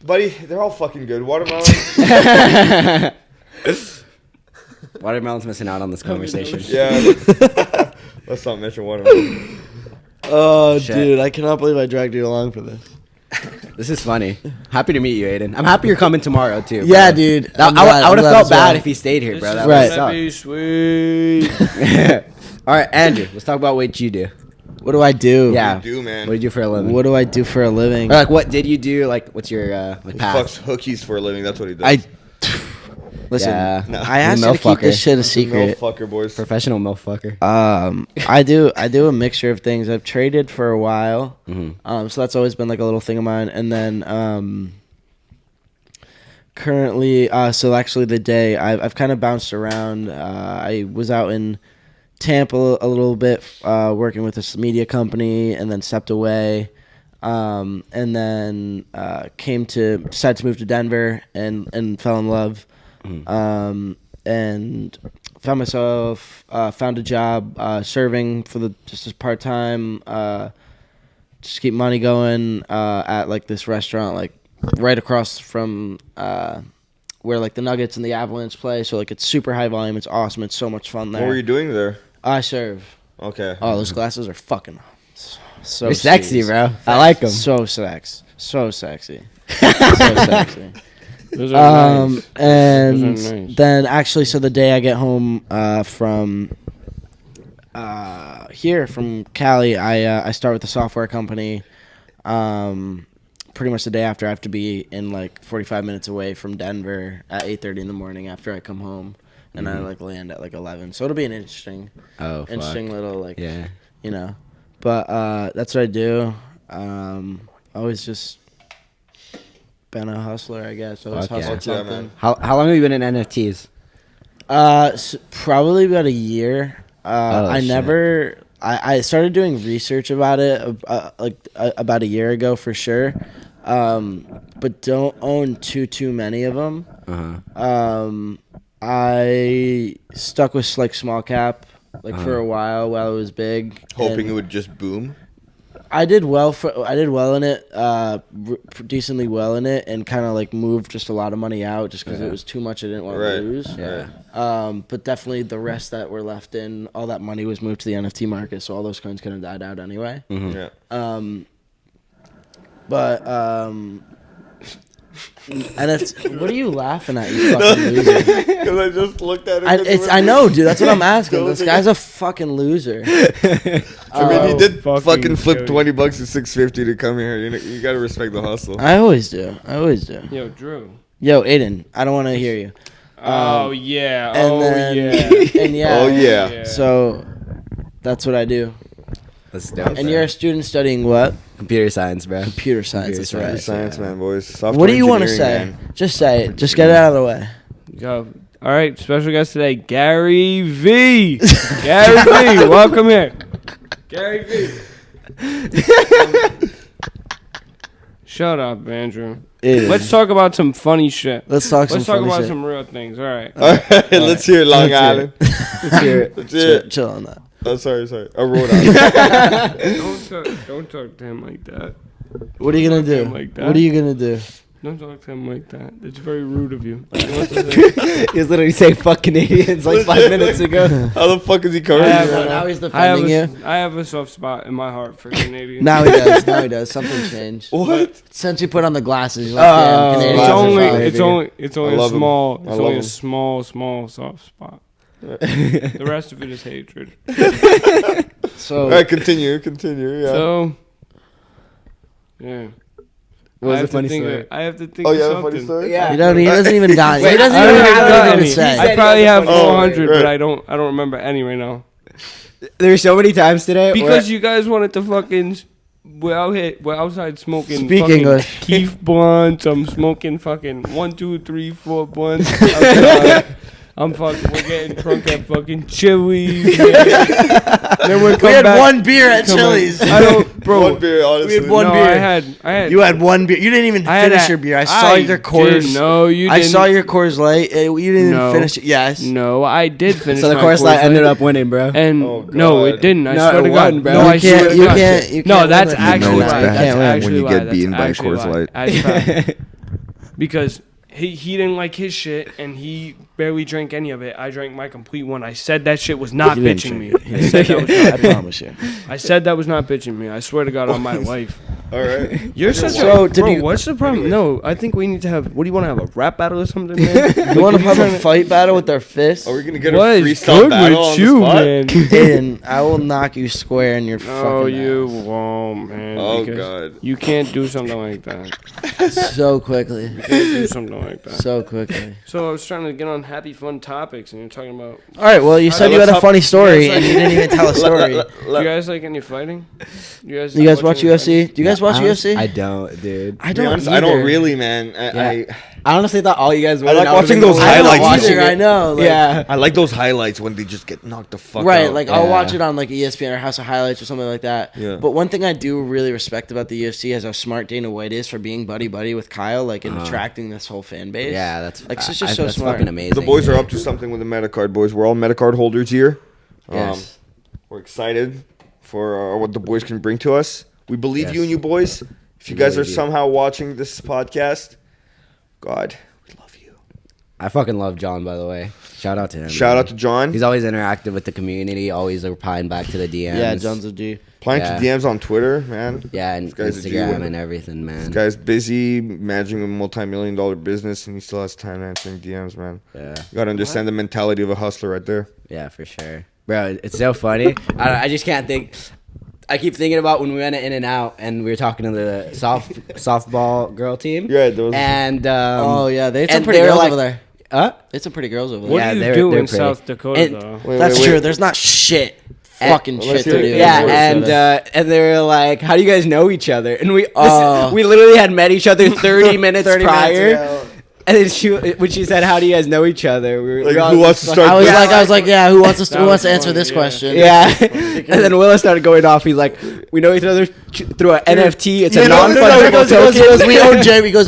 buddy, they're all fucking good. Watermelon. Watermelon's missing out on this conversation. Yeah. Let's not mention watermelon. Oh, Shit. dude, I cannot believe I dragged you along for this. This is funny. Happy to meet you, Aiden. I'm happy you're coming tomorrow too. Yeah, bro. dude. I would have felt bad if he. he stayed here, bro. That Right. That'd be sweet. All right, Andrew. Let's talk about what you do. What do I do? Yeah. What do you do, man? What do you do for a living? What do I do for a living? Or like, what did you do? Like, what's your He path? fucks hookies for a living. That's what he does. I listen. Yeah. No. I asked You you to keep milf this fucker. shit a No secret. fucker, boys. Professional milf fucker. I do a mixture of things. I've traded for a while, Mm-hmm. so that's always been like a little thing of mine. And then currently, so actually the day I've kind of bounced around. I was out in Tampa a little bit, working with this media company, and then stepped away, and then decided to move to Denver and fell in love, and found myself found a job serving for just as part time, just keep money going at like this restaurant like right across from where like the Nuggets and the Avalanche play. So like it's super high volume. It's awesome. It's so much fun there. What were you doing there? I serve. Okay. Oh, those glasses are fucking so You're sexy, serious. bro. I like them. So sexy. So sexy. So sexy. Those are nice. And Those are nice. then actually, so the day I get home from here from Cali, I start with a software company. Pretty much the day after, I have to be in like 45 minutes away from Denver at 8:30 in the morning after I come home, and I like land at like 11. So it'll be an interesting little like Yeah. you know. But that's what I do. Always just been a hustler, I guess. Always Fuck yeah. hustled Yeah, something. man. How long have you been in NFTs? Probably about a year. I shit. never. I started doing research about it about a year ago for sure, but don't own too many of them. I stuck with like small cap for a while it was big, Hoping and it would just boom. I did well in it, decently well in it, and kind of like moved just a lot of money out just because it was too much I didn't want to Right. lose. Yeah. But definitely the rest that were left in, all that money was moved to the NFT market, so all those coins kind of died out anyway. Yeah. NFT, what are you laughing at, you fucking loser? Because I just looked at it. I know, dude. That's what I'm asking. This guy's a fucking loser. I mean, he did fucking fucking flip Joey. $20 to $6.50 to come here. You gotta respect the hustle. I always do. Yo, Drew. Yo, Aiden, I don't want to hear you. Oh yeah. And Oh then, yeah. and yeah. Oh yeah. So that's what I do. That's dope. And you're a student studying what? Computer science, bro. Computer science. That's Computer right. Science, man, boys. Software What do you want to engineering, say? man. Just say it. Just get it out of the way. Yo. All right, special guest today, Gary V. Gary V. Welcome here. Gary V. Shut up, Andrew. Aiden. Let's talk about some funny shit. Let's talk Let's some talk funny about shit. some real things. All right. All right, let's hear it, Long Let's hear Island. Let's hear it. Let's hear it. Chill on that. Oh, sorry. Rhode Island. Don't talk to him like that. What are you gonna Don't talk to do? him like that. What are you gonna do? Don't talk to him like that. It's very rude of you. He was literally saying "fuck Canadians" like 5 minutes ago. How the fuck is he covering I you have right a- now? Now he's I defending you. have a soft spot in my heart for Canadians. Now he does. Now he does. Something changed. What? Since you put on the glasses, you're like, damn, Canadians It's are only, fine. it's only I a love 'em. small, I it's love only a 'em. small soft spot. The rest of it is hatred. So All right, continue. Yeah. So, yeah. What was I the have to funny think story? I have to think Oh, of you have a something. funny story? Yeah. he doesn't even got. Wait, He doesn't I even don't have have got anything any. to say. I probably have Oh, 400, right. but I don't remember any right now. There's so many times today Because you guys wanted to fucking. We're outside smoking. Speak fucking English. Keef blunts. I'm smoking fucking 1, 2, 3, 4 blunts. outside. We're getting drunk at fucking Chili's. Then we We had one beer at Come on. Chili's. I don't, bro. One beer, honestly. We had one no, beer. I had. You had one beer. You didn't even I had finish a- your beer. I saw your Coors. did. No, you didn't. I saw your Coors Light. You didn't No. even finish it. Yes. No, I did finish. So the my Coors Light Light. ended up winning, bro. And Oh, no, God. it didn't. I No, swear it to God, won, bro. No, I You swear can't. to You God. can't. You No, can't that's win that. actually know it's why. bad That's when actually you why. get That's beaten by actually Coors why. Light. That's bad. Because he didn't like his shit and he barely drank any of it. I drank my complete one. I said that shit was not You didn't bitching me. drink it. I said that was not I promise you. I said that was not bitching me. I swear to God on my life. All right. You're such So, a did bro. you- What's the problem? No, I think we need to have. What do you want to have a rap battle or something, man? You want to have a fight battle with our fists? Are we gonna get What a is freestyle good battle with on you, the spot? man? Aiden, I will knock you square in your Oh, fucking you ass. won't, man. Oh, because God. You can't do something like that. So quickly. You can't do something like that. So quickly. So I was trying to get on happy, fun topics, and you're talking about. All right, well, you said you had a funny story, Yes, and you didn't even tell a story. Do you guys like any fighting? You guys watch any UFC? fighting? Do you guys watch UFC? I don't, dude. I To be don't honest, either. I don't really, man. I honestly thought all you guys were. I like watching those I don't highlights. either, I know. Like, Yeah. I like those highlights when they just get knocked the fuck Right, out. like I'll Yeah. watch it on like ESPN or House of Highlights or something like that. Yeah. But one thing I do really respect about the UFC is how smart Dana White is for being buddy with Kyle, like and attracting this whole fan base. Yeah, that's Like, it's just so that's smart. fucking amazing. the boys are up to something with the Metacard boys. We're all Metacard holders here. Yes. We're excited for what the boys can bring to us. We believe Yes. you and you boys. If you We guys are believe you. somehow watching this podcast, God, we love you. I fucking love John, by the way. Shout out to him. Shout man. out to John. He's always interactive with the community, always replying back to the DMs. Yeah, John's a G. Applying Yeah. to DMs on Twitter, man. Yeah, and This guy's a Instagram G-Win. and everything, man. This guy's busy managing a multi-million-dollar business, and he still has time answering DMs, man. Yeah, You gotta understand the mentality of a hustler right there. yeah, for sure, bro. It's so funny. I just can't think. I keep thinking about when we went to In and Out and we were talking to the softball girl team. Yeah, those. And Oh yeah, they had some and pretty they were girls like- over there. Huh? They had some pretty girls over What there. Yeah, do you they're- do they're in pretty. South Dakota, And- though? Wait, That's wait, true. wait. There's not shit, And- fucking let's shit to hear do. it. Yeah, and they were like, "How do you guys know each other?" And we Oh. we literally had met each other 30 minutes 30 prior. minutes ago. And then when she said, "How do you guys know each other?" We were Like, we all who wants just to fucking- start I was like, yeah. Who wants That who wants was to answer funny, this yeah. question? Yeah. And then Willa started going off. He's like, "We know each other through an NFT. It's a He non-fungible goes, token." we own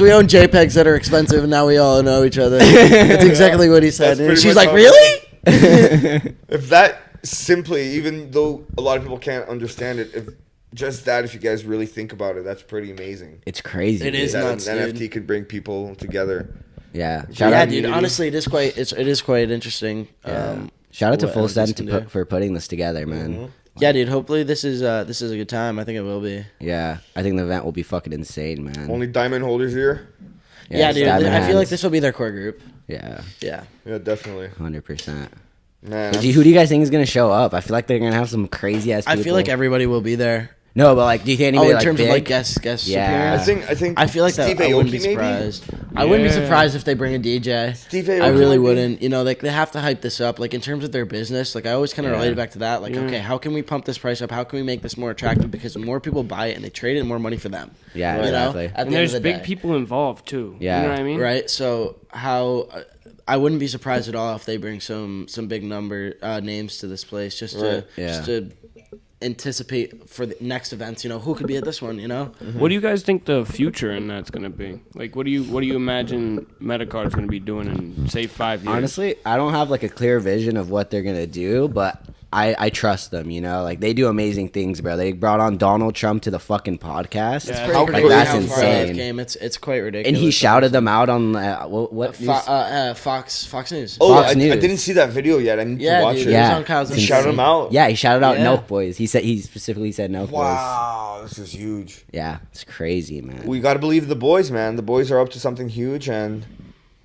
we own JPEGs that are expensive, and now we all know each other. That's exactly what he said. That's And pretty she's much like, how- really? If that simply, even though a lot of people can't understand it, if just that, if you guys really think about it, that's pretty amazing. It's crazy. It dude. is That nuts, an NFT dude. could bring people together. Yeah. Shout Shout Yeah, out, dude. Honestly, it is quite interesting. shout out to what Full NFTs Send can do. for putting this together, man. Yeah, dude. Hopefully this is a good time. I think it will be. Yeah, I think the event will be fucking insane, man. Only diamond holders here. Yeah, dude. Diamond I feel like hands. this will be their core group. Yeah, Yeah. Yeah, definitely. 100%. Man, Who do you guys think is gonna show up? I feel like they're gonna have some crazy ass. I feel like everybody will be there. no, but like, do you think Oh, anybody in like terms big? of like guest Yeah. appearance. I think. I feel like Steve that. I wouldn't be Aoki, maybe? surprised. I wouldn't be Yeah. surprised if they bring a DJ. Steve I Aoki, really maybe? wouldn't. You know, like they have to hype this up. Like in terms of their business, like I always kind of Yeah. related back to that. Like, Yeah. okay, how can we pump this price up? How can we make this more attractive? Because more people buy it and they trade it, more money for them. Yeah, You know, exactly. at the And end there's of the big day. people involved too. Yeah. You know what I mean? Right. So how I wouldn't be surprised at all if they bring some big names to this place just to Right. Yeah. just to anticipate for the next events. You know, who could be at this one? You know. What do you guys think the future in that's gonna be? Like, what do you imagine Metacard's gonna be doing in say 5 years? Honestly, I don't have like a clear vision of what they're gonna do, but I trust them. You know, like they do amazing things, bro. They brought on Donald Trump to the fucking podcast. Yeah, Pretty How crazy could- how that's far insane. they've came. It's quite ridiculous. And he shouted them out on what news? Fox News. Oh, Fox I News. didn't see that video yet. I need Yeah, to watch dude, it. it was Yeah. on Kyle's He Instagram. shouted him out. Yeah, he shouted out Yeah. Nelk Boys. He specifically said Nelk Boys. Wow, this is huge. Yeah, it's crazy, man. We got to believe the boys, man. The boys are up to something huge, and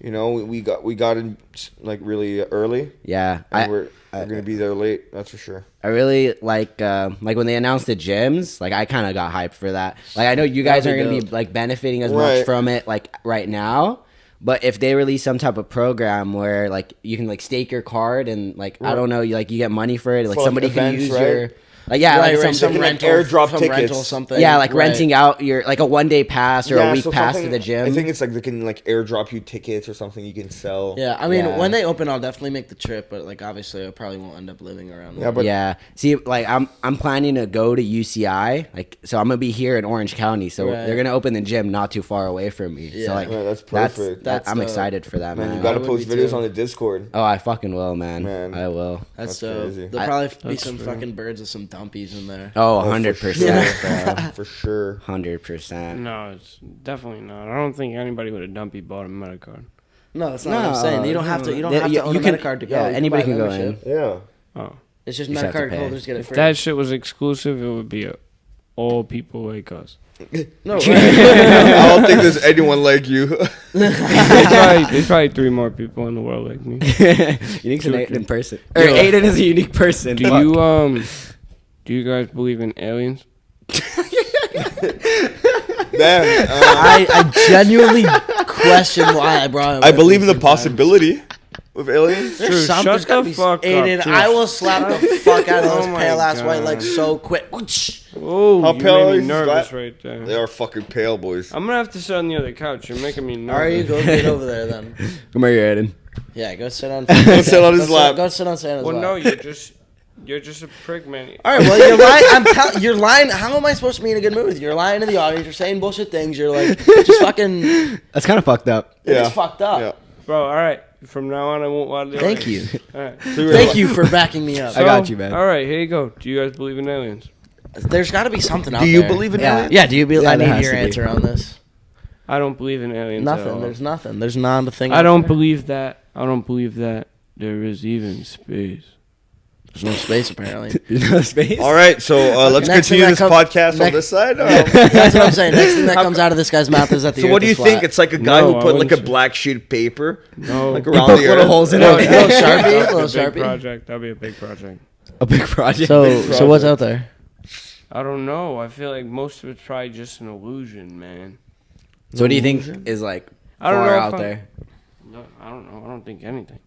you know we got in like really early, Yeah, and we're gonna be there late. That's for sure. I really like when they announced the gyms. Like I kind of got hyped for that. Like I know you guys That'd aren't be gonna be like benefiting as Right. much from it like right now. But if they release some type of program where like you can like stake your card and like I don't know, you get money for it. Like For, like, somebody can events, use right? your like yeah, Right, like right, some some like rental, airdrop some tickets. rental something. yeah, like Right. renting out your like a 1-day pass or a week so pass to something- the gym. I think it's like they can like airdrop you tickets or something you can sell. Yeah, I mean, Yeah. when they open, I'll definitely make the trip, but like obviously, I probably won't end up living around. Yeah, there. but yeah. See, like I'm planning to go to UCI, like so I'm gonna be here in Orange County, so Right. they're gonna open the gym not too far away from me. Yeah. So like Yeah, that's perfect. That's I'm dope. excited for that, man, man. you got to I would post be videos too. on the Discord. Oh, I fucking will, man. Man. I will. That's That's crazy. There'll probably be That's some true. fucking birds with some dumpies in there. Oh, for 100%, bro. For sure. 100%. No, it's definitely not. I don't think anybody with a dumpy bought a Metacard. No, that's not what I'm saying. You don't have to. You don't have to own a Metacard to go. Yeah, You anybody buy can go membership. in. Yeah. Oh, It's just You just have to Metacard pay. holders get it if free. that shit was exclusive, it would be all people like us. No, I don't think there's anyone like you. There's probably 3 more people in the world like me. Unique's an Aiden person. Or Aiden is a unique person. Do you guys believe in aliens? Damn, I genuinely question why I brought him. I up believe in the sometimes. possibility of aliens. There's Drew, something shut there's gotta the be- fuck up, Aiden, Drew. I will slap the fuck out of those Oh my pale ass white God. legs so quick. Oh, How you pale made is me this nervous guy? right there. They are fucking pale, boys. I'm gonna have to sit on the other couch. You're making me nervous. Are you go get over there then? Come here, Aiden. Yeah, go sit on. Go sit on his lap. Go sit on Santa's Well, lap. no, you're just a prick, man. All right, well, you're lying. You're lying. How am I supposed to be in a good mood? You're lying to the audience. You're saying bullshit things. You're like, just fucking. That's kind of fucked up. It's fucked up. Yeah. Bro, all right. From now on, I won't lie to the Thank audience. you. All right. Thank you for backing me up. I got you, man. All right, here you go. Do you guys believe in aliens? There's got to be something out Do there. you believe in Yeah. aliens? Yeah. Do you believe? Yeah, I there need has your to be. answer on this. I don't believe in aliens. At all. Nothing. There's nothing. There's not a thing. I out don't there. believe that. I don't believe that there is even space. There's no space apparently. You know space? All right, so let's Next thing continue that this comes- podcast on next- this side. That's what I'm saying. Next thing that comes out of this guy's mouth is that the So earth what do you is think? flat. It's like a guy No, who I put like a wouldn't say- black sheet of paper No. like around Poke the little earth. holes in No, it. no, Sharpie? That'd be a Little big Sharpie? project. That'd be a big project. A big project. So what's out there? I don't know. I feel like most of it's probably just an illusion, man. So what do you think is like I don't far know if out I'm- there? No, I don't know. I don't think anything.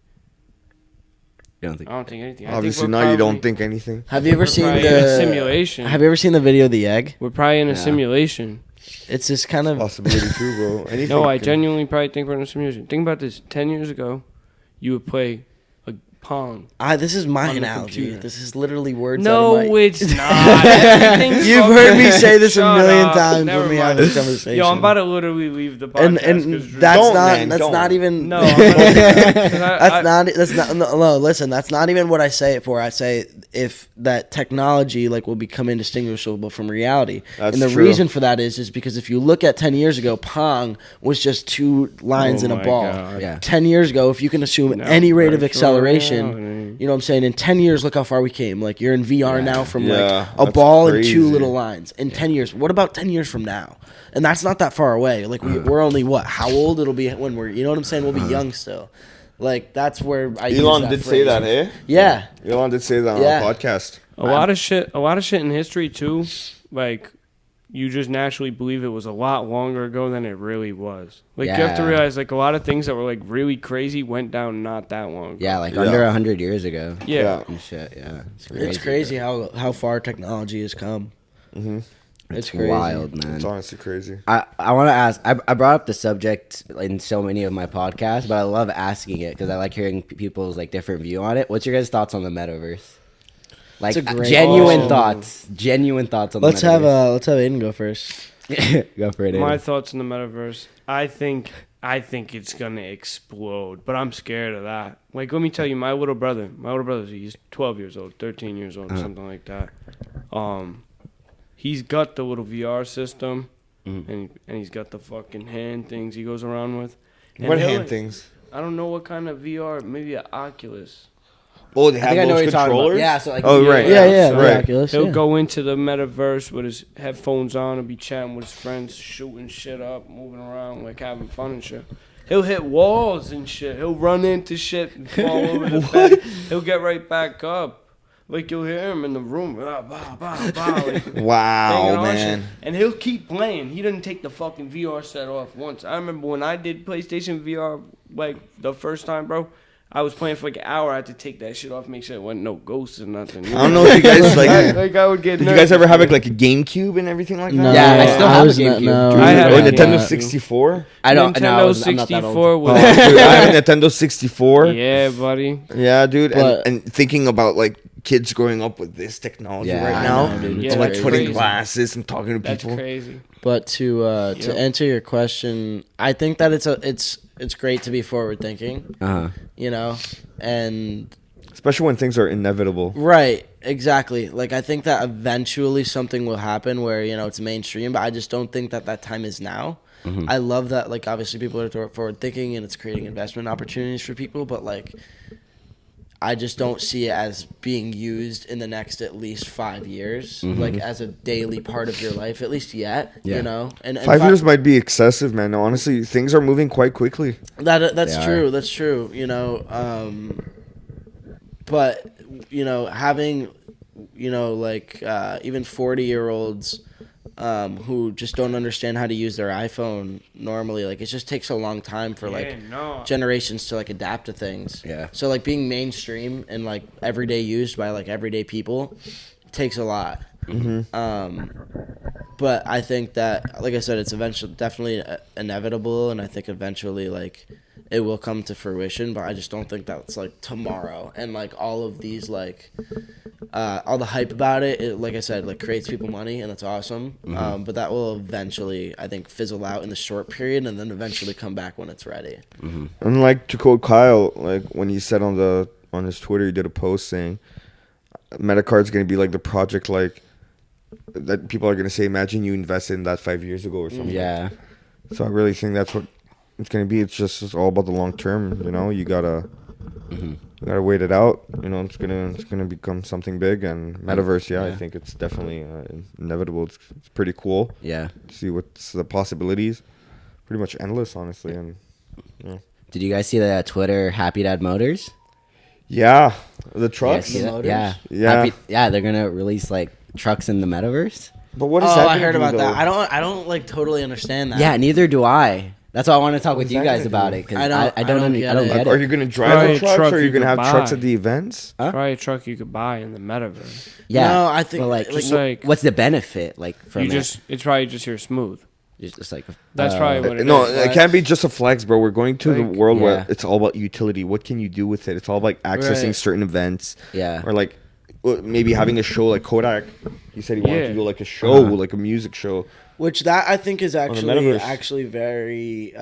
You don't think? I don't think anything. I think Obviously, we're now you don't probably- think anything. Have you ever We're seen probably in a the simulation. Have you ever seen the video of the egg? We're probably in a Yeah. simulation. It's just kind of Possibility too, bro. Anything. No, I can- genuinely probably think we're in a simulation. Think about this. 10 years ago, you would play a Pong. this is my On the analogy. computer. This is literally words. No, out of my... it's not. Everything's You've fucking- heard me say this a Shut million up. times Never when we mind. have this conversation. Yo, I'm about to literally leave the podcast. and 'cause that's Don't, not man, that's don't. not even No, I'm not, 'cause that's not no, listen, that's not even what I say it for. I say if that technology like will become indistinguishable from reality. That's and the true. reason for that is because if you look at 10 years ago, Pong was just 2 lines Oh in a my ball. God. Yeah. 10 years ago, if you can assume No, any rate of virtual acceleration, reality. you know what I'm saying? In 10 years, look how far we came. Like you're in VR now from Yeah, like a that's ball and 2 crazy. little lines. In 10 years, what about 10 years from now? And that's not that far away. Like we're only what? How old it'll be when we're? You know what I'm saying? We'll be young still. Like that's where I. use Elon that did say phrase. that, eh? Yeah. Elon did say that on Yeah. our podcast. A lot of shit in history too, like you just naturally believe it was a lot longer ago than it really was. Like you have to Yeah. realize like a lot of things that were like really crazy went down not that long ago. Yeah, like Yeah. under 100 years ago. Yeah. And shit, yeah. It's crazy how far technology has come. Mm-hmm. It's crazy. Wild, man. It's honestly crazy. I want to ask. I brought up the subject in so many of my podcasts, but I love asking it because I like hearing people's like different view on it. What's your guys' thoughts on the metaverse? Like It's a great genuine question. thoughts. Genuine thoughts on Let's the have metaverse. let's have Aiden go first. Go for it. My Aiden. thoughts on the metaverse. I think it's gonna explode, but I'm scared of that. Like, let me tell you, my little brother, he's 12 years old, 13 years old, something like that. He's got the little VR system, and he's got the fucking hand things he goes around with. And What he'll, hand like- things? I don't know what kind of VR. Maybe an Oculus. Oh, they I have think I know what those you're talking about. controllers? Yeah, so like Oh, right. Yeah, so the right. Oculus. He'll Yeah. go into the metaverse with his headphones on and be chatting with his friends, shooting shit up, moving around, like having fun and shit. He'll hit walls and shit. He'll run into shit and fall over the bed. He'll get right back up. Like you'll hear him in the room. Bah, bah, bah, bah, like, banging Wow, on man. shit. And he'll keep playing. He doesn't take the fucking VR set off once. I remember when I did PlayStation VR, like the first time, bro. I was playing for like an hour. I had to take that shit off, make sure it wasn't no ghosts or nothing. I don't know if you guys like. like I would get. Did you guys ever have like a GameCube and everything like that? No, Yeah, I still have a was not- GameCube. no, I had Or a Nintendo GameCube. 64? I don't. No, Nintendo I'm not that 64 old. was. Dude, I have a Nintendo 64. Yeah, buddy. Yeah, dude. But- And thinking about like kids growing up with this technology Yeah, right I now, know, dude. Yeah, of, like that's putting crazy. glasses and talking to That's people. crazy. But to Yep. answer your question, I think that it's great to be forward thinking, Uh-huh. you know, and Especially when things are inevitable. right, exactly. Like I think that eventually something will happen where you know it's mainstream, but I just don't think that time is now. I love that. Like obviously people are forward thinking and it's creating investment opportunities for people, but like I just don't see it as being used in the next at least 5 years, like as a daily part of your life, at least yet. Yeah. You know, and 5 years might be excessive, man. Honestly, things are moving quite quickly. That's They true. are. That's true. You know, but you know, having like even 40-year-olds who just don't understand how to use their iPhone normally, like it just takes a long time for like generations to like adapt to things. Yeah. So like being mainstream and like everyday used by like everyday people takes a lot. But I think that, like I said, it's eventually definitely inevitable, and I think eventually like it will come to fruition. But I just don't think that's like tomorrow. And like all of these like all the hype about it, like I said, like creates people money, and that's awesome. But that will eventually, I think, fizzle out in the short period, and then eventually come back when it's ready. And like to quote Kyle, like when he said on his Twitter, he did a post saying Metacard's gonna be like the project like that people are gonna say, imagine you invested in that 5 years ago or something. Yeah. So I really think that's what it's gonna be. It's all about the long term. You know, you gotta wait it out. You know, it's gonna become something big. And metaverse, yeah. I think it's definitely inevitable. It's pretty cool. Yeah. See what's the possibilities. Pretty much endless, honestly. And Did you guys see the Twitter Happy Dad Motors? yeah, the trucks. Yeah, Motors? yeah. They're gonna release like trucks in the metaverse. But what is Oh, that? I gonna heard do, about though? that. I don't like totally understand that. Yeah, neither do I. That's why I want to talk with is you that guys gonna about do? it because I I don't don't get get it. Are it. you gonna drive Probably the a trucks, truck or are you you gonna could have trucks buy. at the events? Probably a truck you could buy in the metaverse. Yeah, No, I think but, like, like, Just like what's the benefit like from it's probably just your smooth. just like That's probably what it No, is. it can't be just a flex, bro. We're going to the Like, world yeah. where it's all about utility. What can you do with it? It's all about accessing Right. certain events. Yeah. Or like maybe having a show like Kodak. He said he wanted Yeah. to do like a show, like a music show. which that I think is metaverse. actually very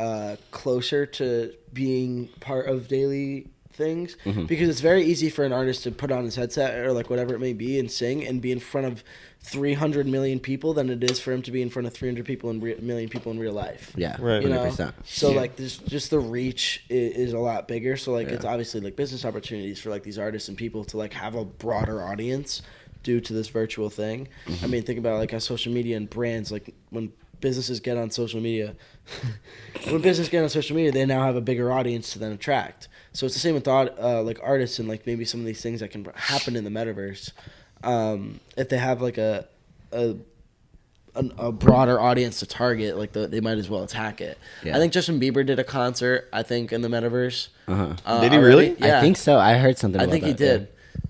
closer to being part of daily things, because it's very easy for an artist to put on his headset or like whatever it may be and sing and be in front of 300 million people than it is for him to be in front of 300 people and million people in real life. yeah, Right. You know? 100%. So like this, just the reach is a lot bigger. So like it's obviously like business opportunities for like these artists and people to like have a broader audience due to this virtual thing. I mean, think about like how social media and brands, like when businesses get on social media, they now have a bigger audience to then attract. So it's the same with like artists and like maybe some of these things that can happen in the metaverse. If they have like a broader audience to target, like they might as well attack it. Yeah. I think Justin Bieber did a concert, I think, in the metaverse. Did he really? Yeah. I think so. I heard something. I about think he that,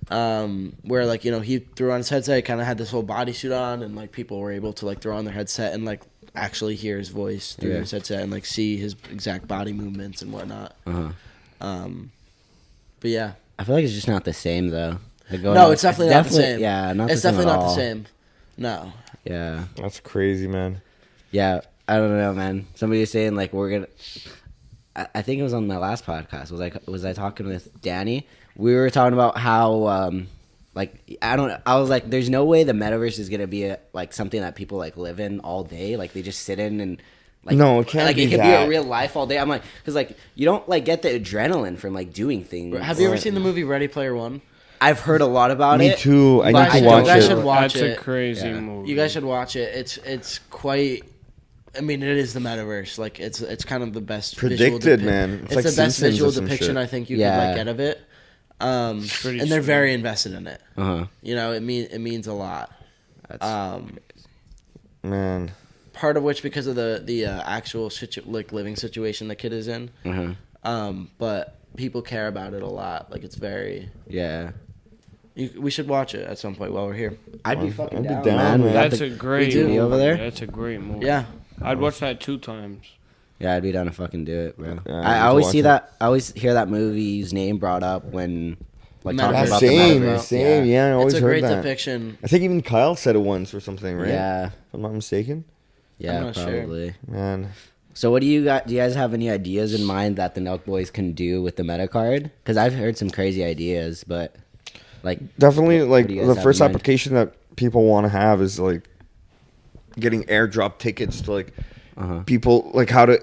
did. Where like, you know, he threw on his headset, he kind of had this whole bodysuit on, and like people were able to like throw on their headset and like actually hear his voice through his headset and like see his exact body movements and whatnot. But yeah, I feel like it's just not the same though. Like, no, it's definitely not the same. Yeah, not it's the same definitely at not the all. same. No. Yeah, That's crazy, man. yeah. I don't know, man. Somebody was saying like we're gonna. I think it was on my last podcast. Was I talking with Danny? We were talking about how like I was like, there's no way the metaverse is gonna be like something that people like live in all day. Like they just sit in and. Like, No, it can't like be it could that. be a real life all day. I'm like, because like you don't like get the adrenaline from like doing things. Have you ever seen the movie Ready Player One? I've heard a lot about Me it. too. I You need guys to should- watch you guys it. should watch That's it. a crazy Yeah. movie. You guys should watch it. It's quite. I mean, it is the metaverse. Like it's kind of the best visual Predicted, man. It's like the best Simpsons visual or some depiction shit. I think you Yeah. could like get of it. Pretty And they're sweet. very invested in it. Uh-huh. It means a lot. Man. Part of which because of the actual living situation the kid is in. But people care about it a lot. Like it's very. Yeah. We should watch it at some point while we're here. I'd be fucking I'd be down, down, man. man. We got That's the- a great do. movie over there? That's a great movie. Yeah. I'd watch that 2 times. Yeah, I'd be down to fucking do it, bro. Yeah, I I need to always watch see it. that. I always hear that movie's name brought up when, like, talking Metaverse. about Same, the metaverse. same. Yeah, I always It's a heard great that. depiction. I think even Kyle said it once or something, right? Yeah, If I'm not mistaken. yeah, I'm not sure. probably. Man. So, what do you got? Do you guys have any ideas in mind that the Nelk Boys can do with the Metacard? Because I've heard some crazy ideas, but like, Definitely, like, do you guys the have first in mind? application that people want to have is, like, getting airdrop tickets to, like, people, like, how to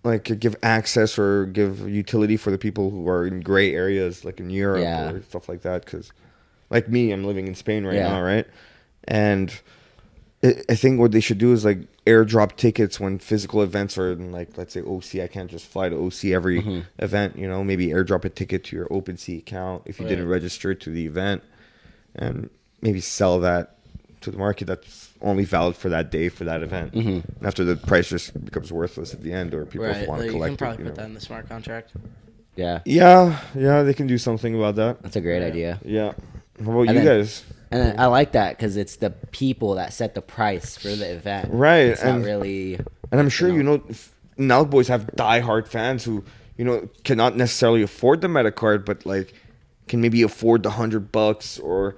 like give access or give utility for the people who are in gray areas, like in Europe or stuff like that. Because, like me, I'm living in Spain right now, right? And I think what they should do is like airdrop tickets when physical events are in, like, let's say OC. I can't just fly to OC every event, you know. Maybe airdrop a ticket to your OpenSea account if you didn't register to the event, and maybe sell that to the market that's only valid for that day for that event. And after the price just becomes worthless at the end, or people want to collect it. You can probably put that in the smart contract. Yeah. Yeah, they can do something about that. That's a great idea. Yeah. How about you guys? And I like that because it's the people that set the price for the event. Right. It's not really... And I'm sure, Nalk boys have diehard fans who, cannot necessarily afford the Metacard, but, like, can maybe afford the $100 or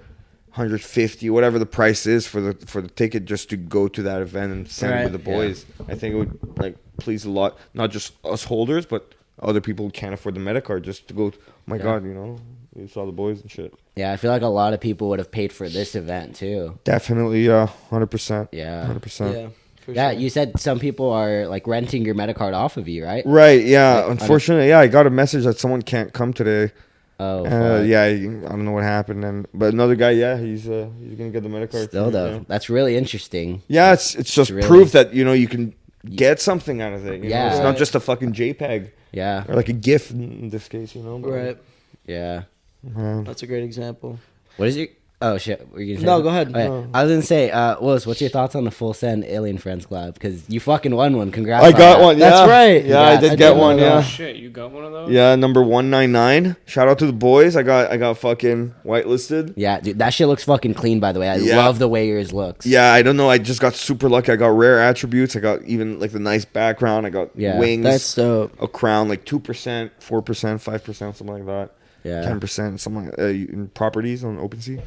$150, whatever the price is for the ticket, just to go to that event and send it with the boys. I think it would, like, please a lot, not just us holders, but other people who can't afford the Metacard, just to go, oh my God, you saw the boys and shit. Yeah, I feel like a lot of people would have paid for this event too. Definitely, yeah, 100%. Yeah, 100%. Yeah, you said some people are like renting your Metacard off of you, right? Right. Yeah. Like, unfortunately, I got a message that someone can't come today. Oh. Yeah. I don't know what happened, but another guy, he's gonna get the Metacard. Still though, that's really interesting. Yeah, it's just really proof that you can get something out of it. Yeah, it's not just a fucking JPEG. Yeah, or like a GIF in this case. Right. Yeah. That's a great example. What is your... Oh, shit. Were you gonna say no, go ahead. Okay. No. I was going to say, Willis, what's your thoughts on the Full Send Alien Friends Collab? Because you fucking won one. Congrats. I got one. Yeah. That's right. Yeah, I did get one. Yeah. Oh, shit, you got one of those? Yeah, number 199. Shout out to the boys. I got fucking whitelisted. Yeah, dude, that shit looks fucking clean, by the way. I love the way yours looks. Yeah, I don't know. I just got super lucky. I got rare attributes. I got even like the nice background. I got wings. That's dope. A crown, like 2%, 4%, 5%, something like that. Yeah. 10%, something like, in properties on OpenSea.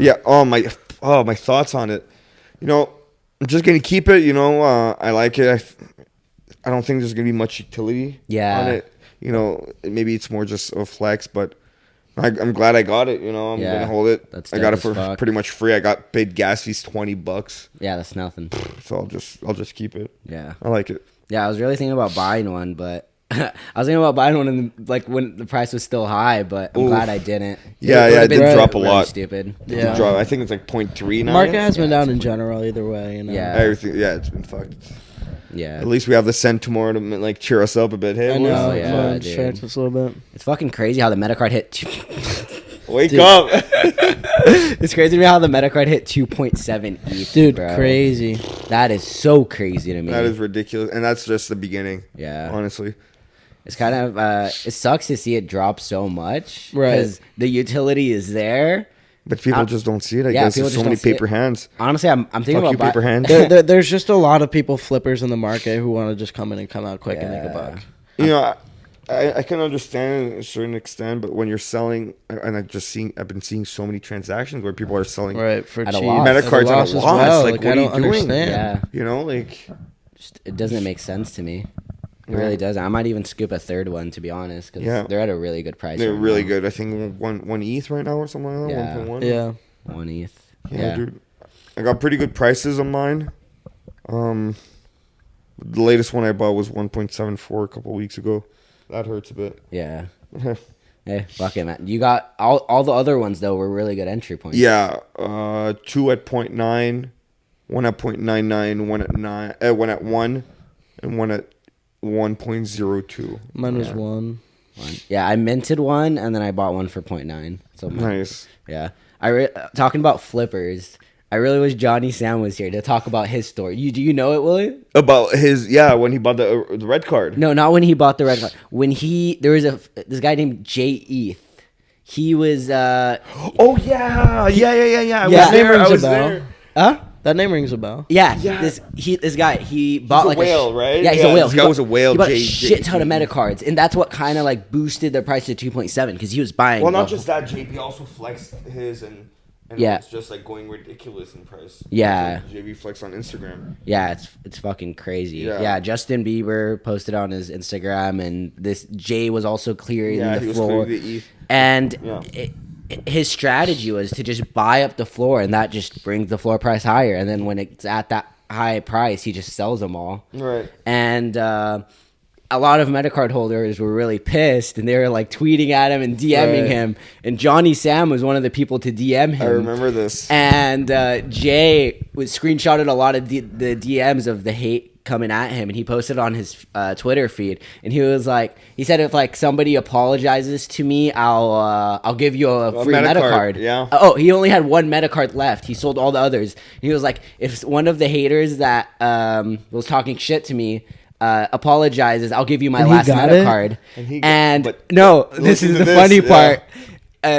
Yeah. Oh my thoughts on it. I'm just gonna keep it. I like it. I don't think there's gonna be much utility on it. Maybe it's more just a flex, but I'm glad I got it. I'm gonna hold it. I got it for pretty much free. I got paid gas fees $20. Yeah, that's nothing. So I'll just keep it. Yeah. I like it. Yeah, I was really thinking about buying one, but I was thinking about buying one when the price was still high, but I'm glad I didn't. It did drop a lot. Stupid. Yeah. I think it's like 0.3 now. Market has been down in general either way. Yeah. Everything. Yeah, it's been fucked. Yeah. At least we have the Send tomorrow to like cheer us up a bit. Hey, I know. Yeah, distract us a little bit. It's fucking crazy how the Metacard hit. Wake up! It's crazy to me how the Metacard hit 2.7 ETH, dude. Bro. Crazy. That is so crazy to me. That is ridiculous, and that's just the beginning. Yeah. Honestly. It's kind of it sucks to see it drop so much, right? Because the utility is there, but people just don't see it. I guess there's so many paper hands. Honestly, I'm thinking about paper hands. There's just a lot of people flippers in the market who want to just come in and come out quick and make a buck. I can understand to a certain extent, but when you're selling, and I've been seeing so many transactions where people are selling for at cheap Metacards at a loss. Well. Like, what I are you doing? Yeah. Just, it doesn't make sense to me. It really doesn't. I might even scoop a third one, to be honest, because they're at a really good price. They're really good. I think one ETH right now or something like that. 1.1. Yeah. 1 ETH. Yeah, dude. I got pretty good prices on mine. The latest one I bought was 1.74 a couple weeks ago. That hurts a bit. Yeah. Hey, fuck it, man. You got all the other ones though were really good entry points. Yeah. 2 at 0.9, 1 at 0.99, 1 at 9, 1 at 1, and 1 at 1.02. Mine was 1. Yeah, I minted one and then I bought one for 0.9. So nice. Yeah. Talking about flippers, I really wish Johnny Sam was here to talk about his story. Do you know it, Willie? About when he bought the red card. No, not when he bought the red card. When there was this guy named Jay ETH. He was Oh yeah. I was there. Huh? That name rings a bell. Yeah. This guy, he bought he's a whale, right? Yeah, he's a whale. This guy was a whale. He bought a shit ton of Metacards, and that's what kind of like boosted their price to 2.7 because he was buying. Well, not just that, JB also flexed his and it's just like going ridiculous in price. Yeah. JB flexed on Instagram. Yeah, it's fucking crazy. Yeah, Justin Bieber posted on his Instagram, and this Jay was also clearing the floor. And his strategy was to just buy up the floor, and that just brings the floor price higher. And then when it's at that high price, he just sells them all. Right. And a lot of Metacard holders were really pissed, and they were like tweeting at him and DMing him. And Johnny Sam was one of the people to DM him. I remember this. And Jay was screenshotted a lot of the DMs of the hate coming at him, and he posted on his Twitter feed. And he was like, he said, if like somebody apologizes to me, I'll give you a free Metacard. Yeah. Oh, he only had one Metacard left. He sold all the others. And he was like, if one of the haters that was talking shit to me apologizes, I'll give you my last Metacard. This is the funny part.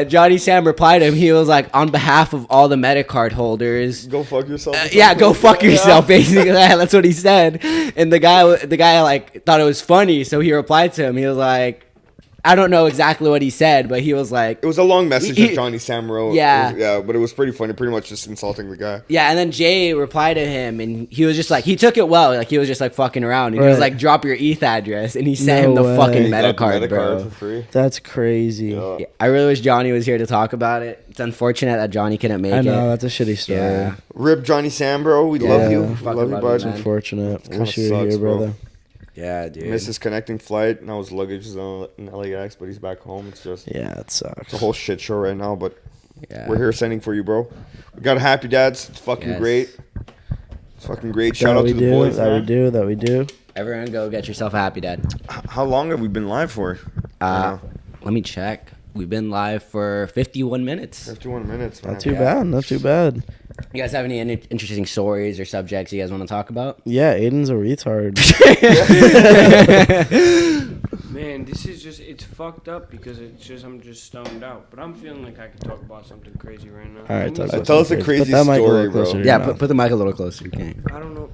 Johnny Sam replied to him. He was like, on behalf of all the Metacard holders, Go fuck yourself. go fuck yourself. Basically, that's what he said. And the guy like thought it was funny, so he replied to him. He was like, I don't know exactly what he said, but he was like... It was a long message that Johnny Sam wrote. Yeah. But it was pretty funny. Pretty much just insulting the guy. Yeah, and then Jay replied to him, and he was just like... He took it well. Like, he was just, like, fucking around. And he was like, drop your ETH address. And he sent him the fucking Metacard, bro. For free. That's crazy. Yeah, I really wish Johnny was here to talk about it. It's unfortunate that Johnny couldn't make it. I know, that's a shitty story. Yeah. Rip Johnny Sam, bro. We love you. We Fucking love you, love bud. you, man. Unfortunate. Kinda Wish you were sucks, here, bro. brother. Yeah, dude. Missed his connecting flight. Now his luggage is in LAX, but he's back home. It's just Yeah, it sucks. it's a whole shit show right now, but Yeah. we're here sending for you, bro. We got a Happy Dads. It's fucking Yes. great. It's fucking great. Shout out to the boys, man. That we do. Everyone go get yourself a Happy Dad. How long have we been live for? Let me check. We've been live for 51 minutes. 51 minutes, man. Not too bad. Not too bad. You guys have any interesting stories or subjects you guys want to talk about? Yeah, Aiden's a retard. Man, this is just, it's fucked up because it's just, I'm just stoned out. But I'm feeling like I can talk about something crazy right now. All right, Tell us a crazy Put that mic a story, little closer bro. to Yeah, your mouth. put the mic a little closer. Okay. I don't know.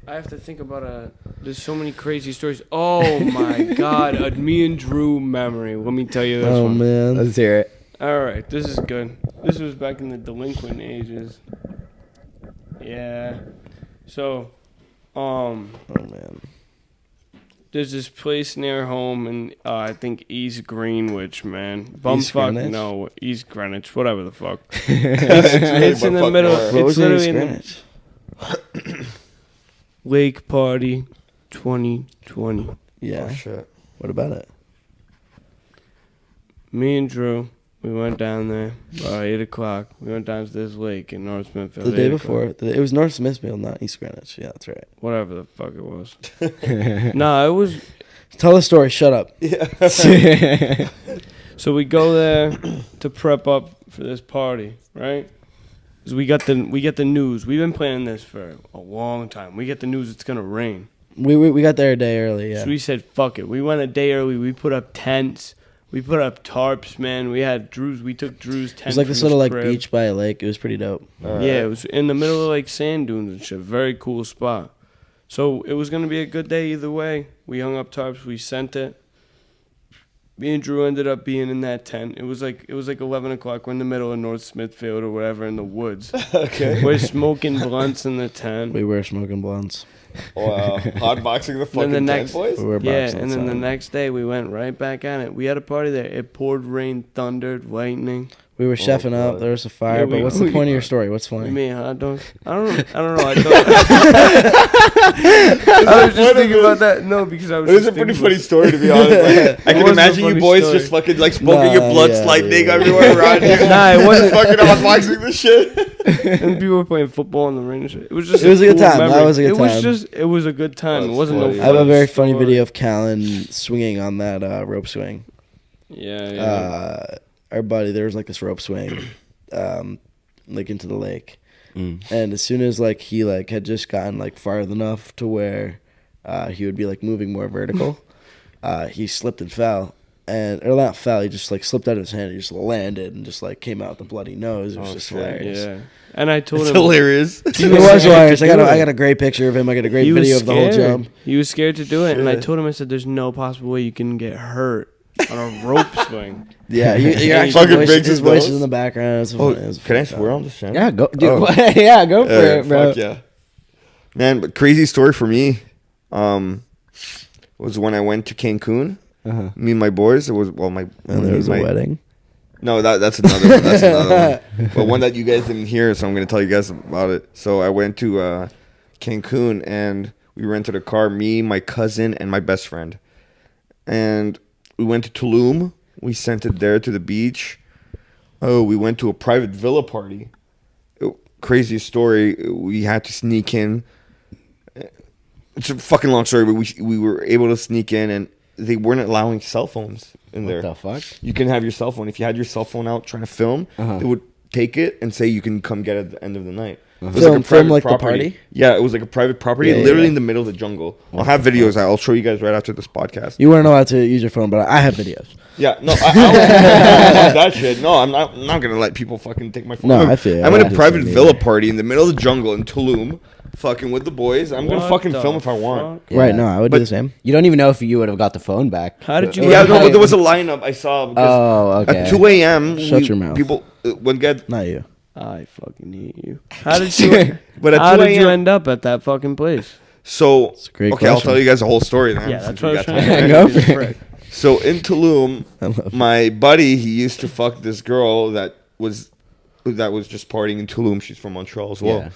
I have to think about there's so many crazy stories. Oh my God, a me and Drew memory. Let me tell you this Oh, one. man. Let's hear it. All right, this is good. This was back in the delinquent ages. Yeah. So, Oh, man. there's this place near home in I think East Greenwich, man. Bumfuck, Greenwich? no, East Greenwich, whatever the fuck. It's in the middle. What It's was in literally in the Greenwich? Lake Party 2020. Yeah. Oh, shit. What about it? Me and Drew, we went down there about 8 o'clock. We went down to this lake in North Smithfield. The day 8 before. o'clock. It was North Smithfield, not East Greenwich. Yeah, that's right. Whatever the fuck it was. Nah, it was. Tell the story. Shut up. So we go there to prep up for this party, right? 'Cause we get the news. We've been planning this for a long time. We get the news it's gonna rain. We got there a day early, yeah. So we said, fuck it. We went a day early. We put up tents. We put up tarps, man. We took Drew's tent. It was like from this little his like crib. beach by a lake. It was pretty dope. Yeah, it was in the middle of like sand dunes and shit. Very cool spot. So it was gonna be a good day either way. We hung up tarps. We sent it. Me and Drew ended up being in that tent. It was like 11 o'clock. We're in the middle of North Smithfield or whatever in the woods. Okay. We're smoking blunts in the tent. We were smoking blunts. Wow. Hotboxing the fucking the tent, next- boys? We were Yeah, boxing and then the outside. next day we went right back on it. We had a party there. It poured rain, thundered, lightning. We were chefing up. God. There was a fire. Yeah, but what's the point of your story? What's We funny? made hot dogs. I don't know. I was just thinking about that. No, because I was. It was just a pretty thinking funny story, to be honest. Like, I can wasn't a imagine you funny boys story. just fucking like smoking your Nah, blood yeah, lightning yeah. everywhere around you. Nah, it wasn't. Just fucking hotboxing the shit. And people were playing football in the rain and shit. It was just. It was a good cool time. That memory. was a good It was time. just. It was a good time. It That's wasn't funny. no. I have a funny very funny story. video of Callan swinging on that rope swing. Yeah. Our buddy, there was like this rope swing, like into the lake, Mm. and as soon as like he like had just gotten like far enough to where he would be like moving more vertical, he slipped and fell, or not fell. He just like slipped out of his hand. He just landed and just like came out with a bloody nose. It was just shit. hilarious. Yeah. And I told It's him. hilarious. It was hilarious. I got a great picture of him. I got a great He was video of the whole scared. jump. He was scared to do it, and I Shit. told him, I said, "There's no possible way you can get hurt on a rope swing." Yeah, you're actually Fucking voice, breaks his his voice nose. is in the background. It's Oh, funny. It was can I funny. swear on this channel? Yeah, go. Dude, Oh. yeah, go for it, bro. Fuck yeah. Man, but crazy story for me was when I went to Cancun. Uh-huh. Me and my boys. It was, well, my... And there was a wedding. No, that's another one. That's another one. But one that you guys didn't hear, so I'm going to tell you guys about it. So I went to Cancun, and we rented a car, me, my cousin, and my best friend. and we went to Tulum. We sent it there to the beach. Oh, we went to a private villa party. Craziest story. We had to sneak in. It's a fucking long story, but we were able to sneak in, and they weren't allowing cell phones in there. What the fuck? You can have your cell phone. If you had your cell phone out trying to film, they would take it and say you can come get it at the end of the night. It was Film like the party? Yeah, it was like a private property, literally in the middle of the jungle. I'll have videos. I'll show you guys right after this podcast. You weren't allowed to use your phone, but I have videos. Yeah, no, I don't want that shit. No, I'm not gonna let people fucking take my phone. No, I feel. I'm at a private villa party in the middle of the jungle in Tulum, fucking with the boys. I'm gonna fucking film if I want. Yeah. Right? No, I would do the same. You don't even know if you would have got the phone back. How did you? Yeah, no, but there was a lineup I saw. Because okay. At 2 a.m. Shut your mouth. People would get. Not you. I fucking hate you. How did you? But at how 2 did you a.m. end up at that fucking place? So It's a great okay, I'll question. tell you guys the whole story then. Yeah, since that's what I we was got trying time. to Go say. for it. So in Tulum, I love my buddy, he used to fuck this girl that was just partying in Tulum. She's from Montreal as well. Yeah.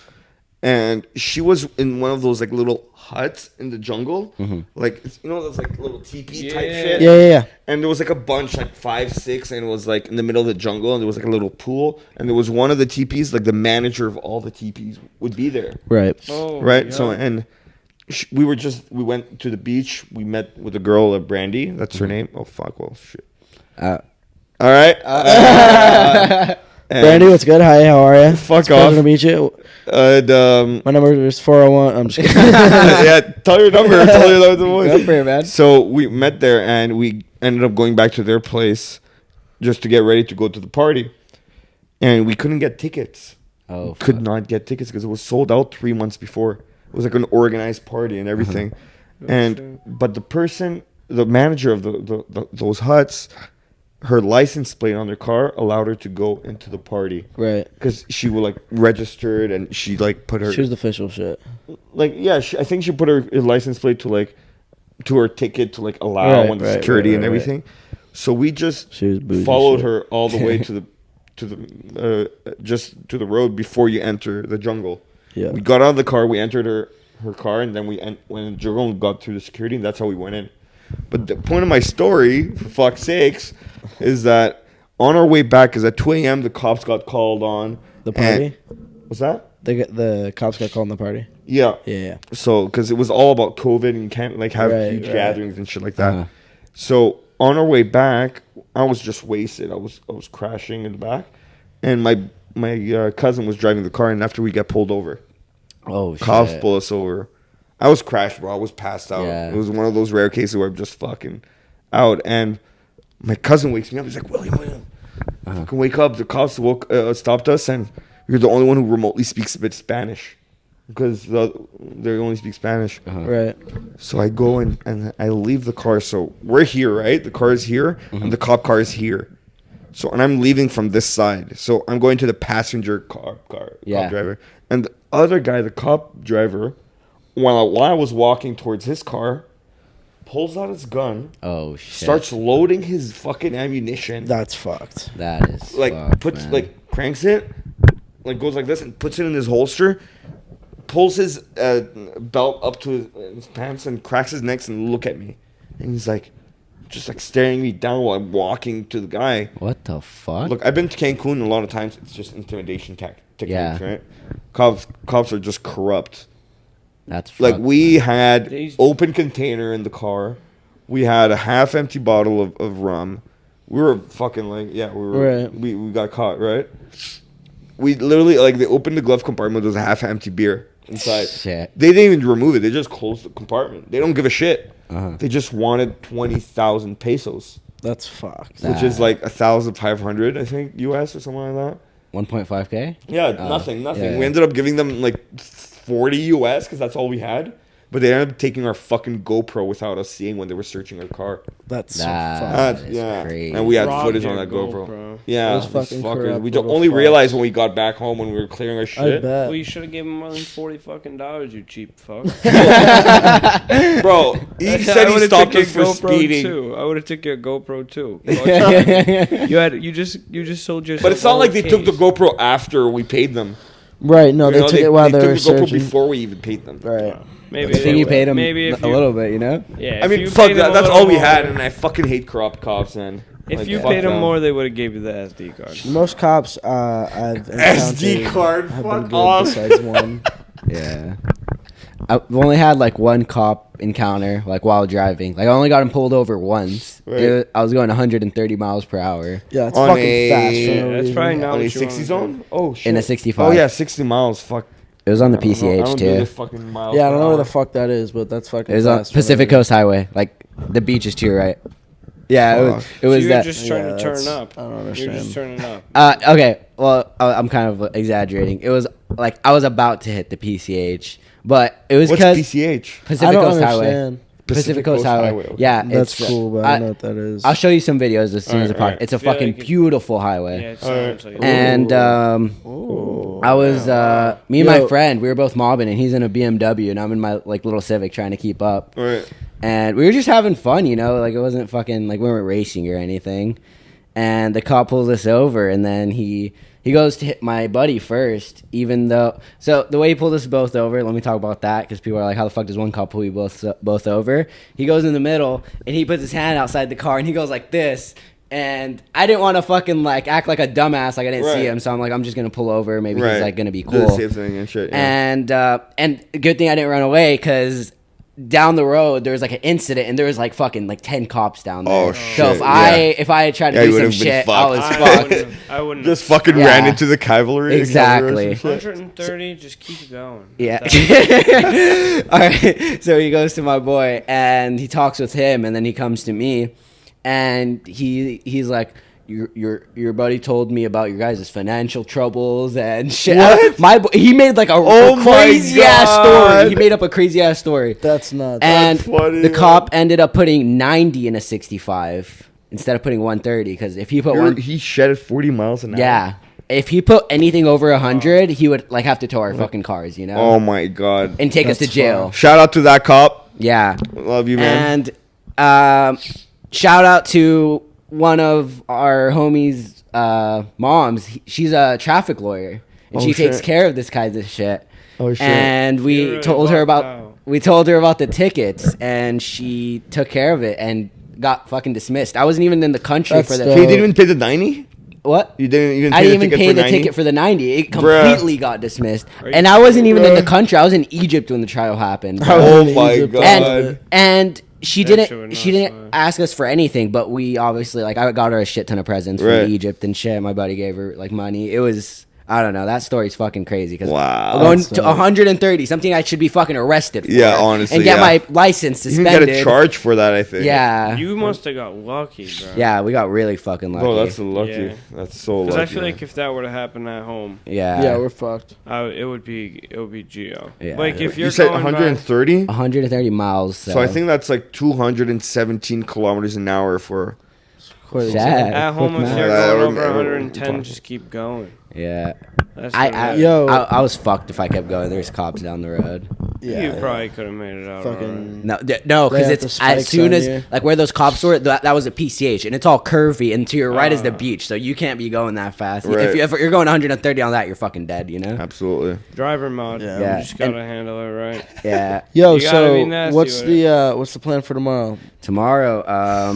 And she was in one of those like little huts in the jungle, like those like little teepee type shit. Yeah. And there was like a bunch, like 5, 6, and it was like in the middle of the jungle, and there was like a little pool, and there was one of the teepees, like the manager of all the teepees would be there, Right. Oh, right? yeah. So and we went to the beach. We met with a girl, Brandy. That's her name. Oh fuck. Well, shit. All right. And Brandy, what's good? Hi, how are you? Fuck It's a pleasure off. to meet you. And, My number is 401. I'm just kidding. yeah, tell your number. Tell your the voice. Go for it, man. So we met there, and we ended up going back to their place just to get ready to go to the party, and we couldn't get tickets. Oh, Could fuck. not get tickets because it was sold out 3 months before. It was like an organized party and everything, but the manager of those huts, her license plate on their car allowed her to go into the party Right. because she was like registered and she like put her She was the official shit. like I think she put her license plate to her ticket to like allow Right, the security right, and right. everything. So we just She was bougie followed shit. her all the way to the road before you enter the jungle. Yeah. We got out of the car, we entered her car, and then we went in the jungle and got through the security, and that's how we went in. But the point of my story, for fuck's sakes, is that on our way back, because at 2 a.m. the cops got called on. The party? What's that? The cops got called in the party. Yeah. Yeah. So, because it was all about COVID and you can't like have Right, huge right. gatherings and shit like that. So on our way back, I was just wasted. I was crashing in the back, and my cousin was driving the car. And after we got pulled over, Oh, shit. cops pulled us over. I was crashed, bro. I was passed out. Yeah. It was one of those rare cases where I'm just fucking out. And my cousin wakes me up. He's like, William, fucking wake up. The cops stopped us, and you're the only one who remotely speaks a bit Spanish because they only speak Spanish. Right. So I go and I leave the car. So we're here, right? The car is here, and the cop car is here. So, and I'm leaving from this side. So I'm going to the passenger cop driver. And the other guy, the cop driver, while I was walking towards his car, pulls out his gun, Oh, shit. starts loading his fucking ammunition, That's fucked. That is like fucked, man. cranks it, like goes like this and puts it in his holster, pulls his belt up to his pants and cracks his neck and look at me, and he's like, just like staring me down while I'm walking to the guy. What the fuck? Look, I've been to Cancun a lot of times. It's just intimidation techniques, Yeah. right? Cops are just corrupt. That's Like fucked, we man. had These- open container in the car. We had a half empty bottle of rum. We were fucking Right. we got caught, right? We literally they opened the glove compartment. There was a half empty beer inside. Shit. They didn't even remove it. They just closed the compartment. They don't give a shit. Uh-huh. They just wanted 20,000 pesos, That's fucked. which is like 1,500, I think, US or something like that. 1.5K? Yeah, Oh, nothing. yeah. We ended up giving them like 40 US because that's all we had. But they ended up taking our fucking GoPro without us seeing when they were searching our car. That's so That- fucked. is Yeah, crazy. and we had Robbed footage your on that GoPro. GoPro. Yeah, Those these fucking fuckers. corrupt We little only fucks. realized when we got back home when we were clearing our I shit. bet. Well, you should have given him more than $40, you cheap fuck. Bro, he said he stopped us for speeding. Too. I would have took your GoPro too. You just sold yourself. But it's not like they took the GoPro after we paid them. Right. No, You they know, took it while they took were the GoPro searching. before we even paid them. Right. Maybe I think you paid him maybe if a you, little bit, you know? Yeah, I if mean, you fuck paid that. them a That's little all we more- had, and I fucking hate corrupt cops, man. If Like, you fuck paid them them. more, they would have gave you the SD card. Most cops I've SD encountered card, have fuck been good off. besides one. Yeah. I've only had like one cop encounter like while driving. Like I only got him pulled over once. Right. I was going 130 miles per hour Yeah, it's On fucking a- fast. For Yeah, no that's reason. probably not On a what you 60 want to zone? Oh, shit. in a 65. Oh, yeah, 60 miles. Fuck. It was on the I don't know. I PCH don't do the too. fucking miles Yeah, I per don't know where the hour. fuck that is, but that's fucking It was on fast for no Pacific reason. Coast Highway. Like the beach is to your right. Yeah, it was. Fuck. It was So you're that. just trying Yeah, to turn that's- up. I don't You're understand. just turning up. Okay, well, I'm kind of exaggerating. It was like I was about to hit the PCH, but it was What's because PCH? I Pacific don't Coast Highway. understand. Pacific Coast Highway. okay. Yeah, That's it's cool, but I don't know what that is. I'll show you some videos as soon as the Alright, podcast. It's a Feel fucking like it- beautiful highway. Yeah, it sounds like it. And Ooh. I was me and Yo. my friend, we were both mobbing, and he's in a BMW, and I'm in my like little Civic trying to keep up. Right. And we were just having fun, you know, like it wasn't fucking like we weren't racing or anything. And the cop pulls us over, and then he goes to hit my buddy first, even though. So the way he pulled us both over, let me talk about that because people are like, "How the fuck does one cop pull you both over?" He goes in the middle, and he puts his hand outside the car, and he goes like this. And I didn't want to fucking like act like a dumbass, like I didn't see Right. him. So I'm like, I'm just gonna pull over. Maybe Right. he's like gonna be Do the cool. safe thing and shit. Yeah. And good thing I didn't run away because down the road there was like an incident and there was like fucking like 10 cops down there. Oh, So shit, if I had tried to Yeah, you do some would've been shit, I fucked. was I fucked. wouldn't. I wouldn't. Just fucking Yeah. ran into the cavalry. Exactly. Cavalry or some shit. 130. Just keep going. Yeah. That's- All right. So he goes to my boy and he talks with him and then he comes to me and he's like, your buddy told me about your guys' financial troubles and shit. What? He made like a Oh my crazy ass God. story. He made up a crazy ass story. That's nuts. And funny, the man. cop ended up putting 90 in a 65 instead of putting 130 because if he put one, He shedded 40 miles an hour. yeah, if he put anything over 100, he would like have to tow our fucking cars, you know, Oh my god. and take us to That's jail. Shout out to that cop. Yeah, Love you, man. and shout out to one of our homies' moms. She's a traffic lawyer, and Oh, she takes shit. care of this kind of shit. Oh shit. And You we really told her lucked about out. the tickets, and she took care of it and got fucking dismissed. I wasn't even in the country That's for the dope. He didn't even pay the 90? what? You didn't even pay I didn't the even ticket pay for the 90? ticket for the 90. It Bruh. completely got dismissed, Are you and I wasn't even in the Bruh. country. I was in Egypt when the trial happened. I was Oh in my Egypt. God. And she That shit didn't would she not didn't fly. ask us for anything, but we obviously like I got her a shit ton of presents Right. from Egypt and shit. My buddy gave her like money. It was I don't know. That story's fucking crazy because Wow. going That's to dope. 130, something I should be fucking arrested for. Yeah, honestly, and get yeah. my license You can suspended. get a charge for that, I think. Yeah, You must have got lucky, bro. yeah, we got really fucking lucky. Bro, that's lucky. Yeah. That's so lucky. Because I feel man. like if that were to happen at home, yeah, Yeah, we're fucked. it would be Geo. Yeah. Like if you're you said going 130? 130 miles. So I think that's like 217 kilometers an hour for. Quite Sad. back, at home Quick if math. you're Yeah, going I over remember 110, just keep going. yeah. That's I, what I, it is. Yo. I was fucked if I kept going. There's cops down the road. Yeah. You probably could have made it out. alright. fucking. No, no, They because have it's the as spikes soon on as you. like where those cops were, that was a PCH, and it's all curvy, and to your right is the Ah. beach, so you can't be going that fast. Right. If you're going 130 on that, you're fucking dead, you know? Absolutely. Driver mod. Yeah. Yeah. You just gotta handle it right. Yeah. Yo, You gotta be so nasty what's with what's the plan for tomorrow? Tomorrow,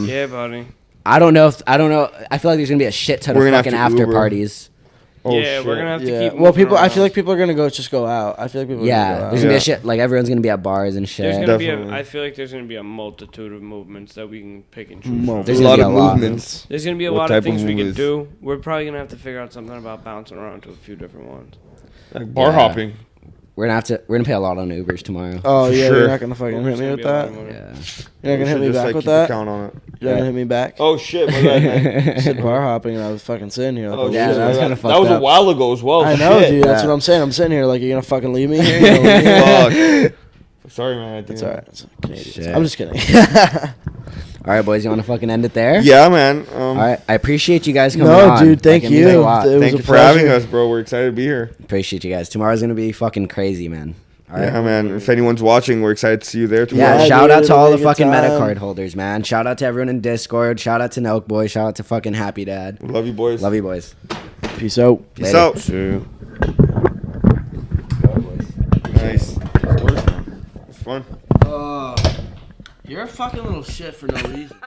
Yeah, buddy. I don't know. I feel like there's gonna be a shit ton We're of gonna have fucking to after Uber. parties. Oh, yeah, we're shit. gonna have to Yeah. keep. Well, moving people. I feel around. like people are gonna go go out. I feel like people. Are Yeah, gonna go there's out. gonna be Yeah. a shit. Like everyone's gonna be at bars and shit. There's gonna be Definitely. I feel like there's gonna be a multitude of movements that we can pick and choose. Mo- From. There's a gonna lot be of a lot. movements. There's gonna be a What lot type of things of we can movies? do. We're probably gonna have to figure out something about bouncing around to a few different ones. Like bar Yeah. hopping. We're gonna pay a lot on Ubers tomorrow. Oh yeah, Sure. you're not gonna fucking hit There's me gonna with be a lot that. of money. Yeah. You're not We gonna hit should me just, back like, with keep a that. count on it. You're not gonna hit me back. Oh shit, my bad, man. I said bar hopping, and I was fucking sitting here. Like, Oh, a Yeah, shit, loser. that was my kinda bad. fucked That was a up. while ago as well. I know, shit. dude. That's Yeah. what I'm saying. I'm sitting here like, you're gonna fucking leave me here. You know, Fuck. Sorry, man. I think It's alright. It's Canadian. Shit. I'm just kidding. All right, boys, you want to fucking end it there? Yeah, man. All right, I appreciate you guys coming No, on. dude, thank Like, it means you. a lot. It was Thank a you for having pleasure. us, bro. We're excited to be here. Appreciate you guys. Tomorrow's gonna be fucking crazy, man. All right. Yeah, man. If anyone's watching, we're excited to see you there tomorrow. Yeah, Yeah, shout dude, out to it'll all be the a good fucking time. Metacard holders, man. Shout out to everyone in Discord. Shout out to Nelk Boy. Shout out to fucking Happy Dad. Love you, boys. Love you, boys. Peace out. Peace Later. out. True. Nice. Of course, man. It's fun. You're a fucking little shit for no reason.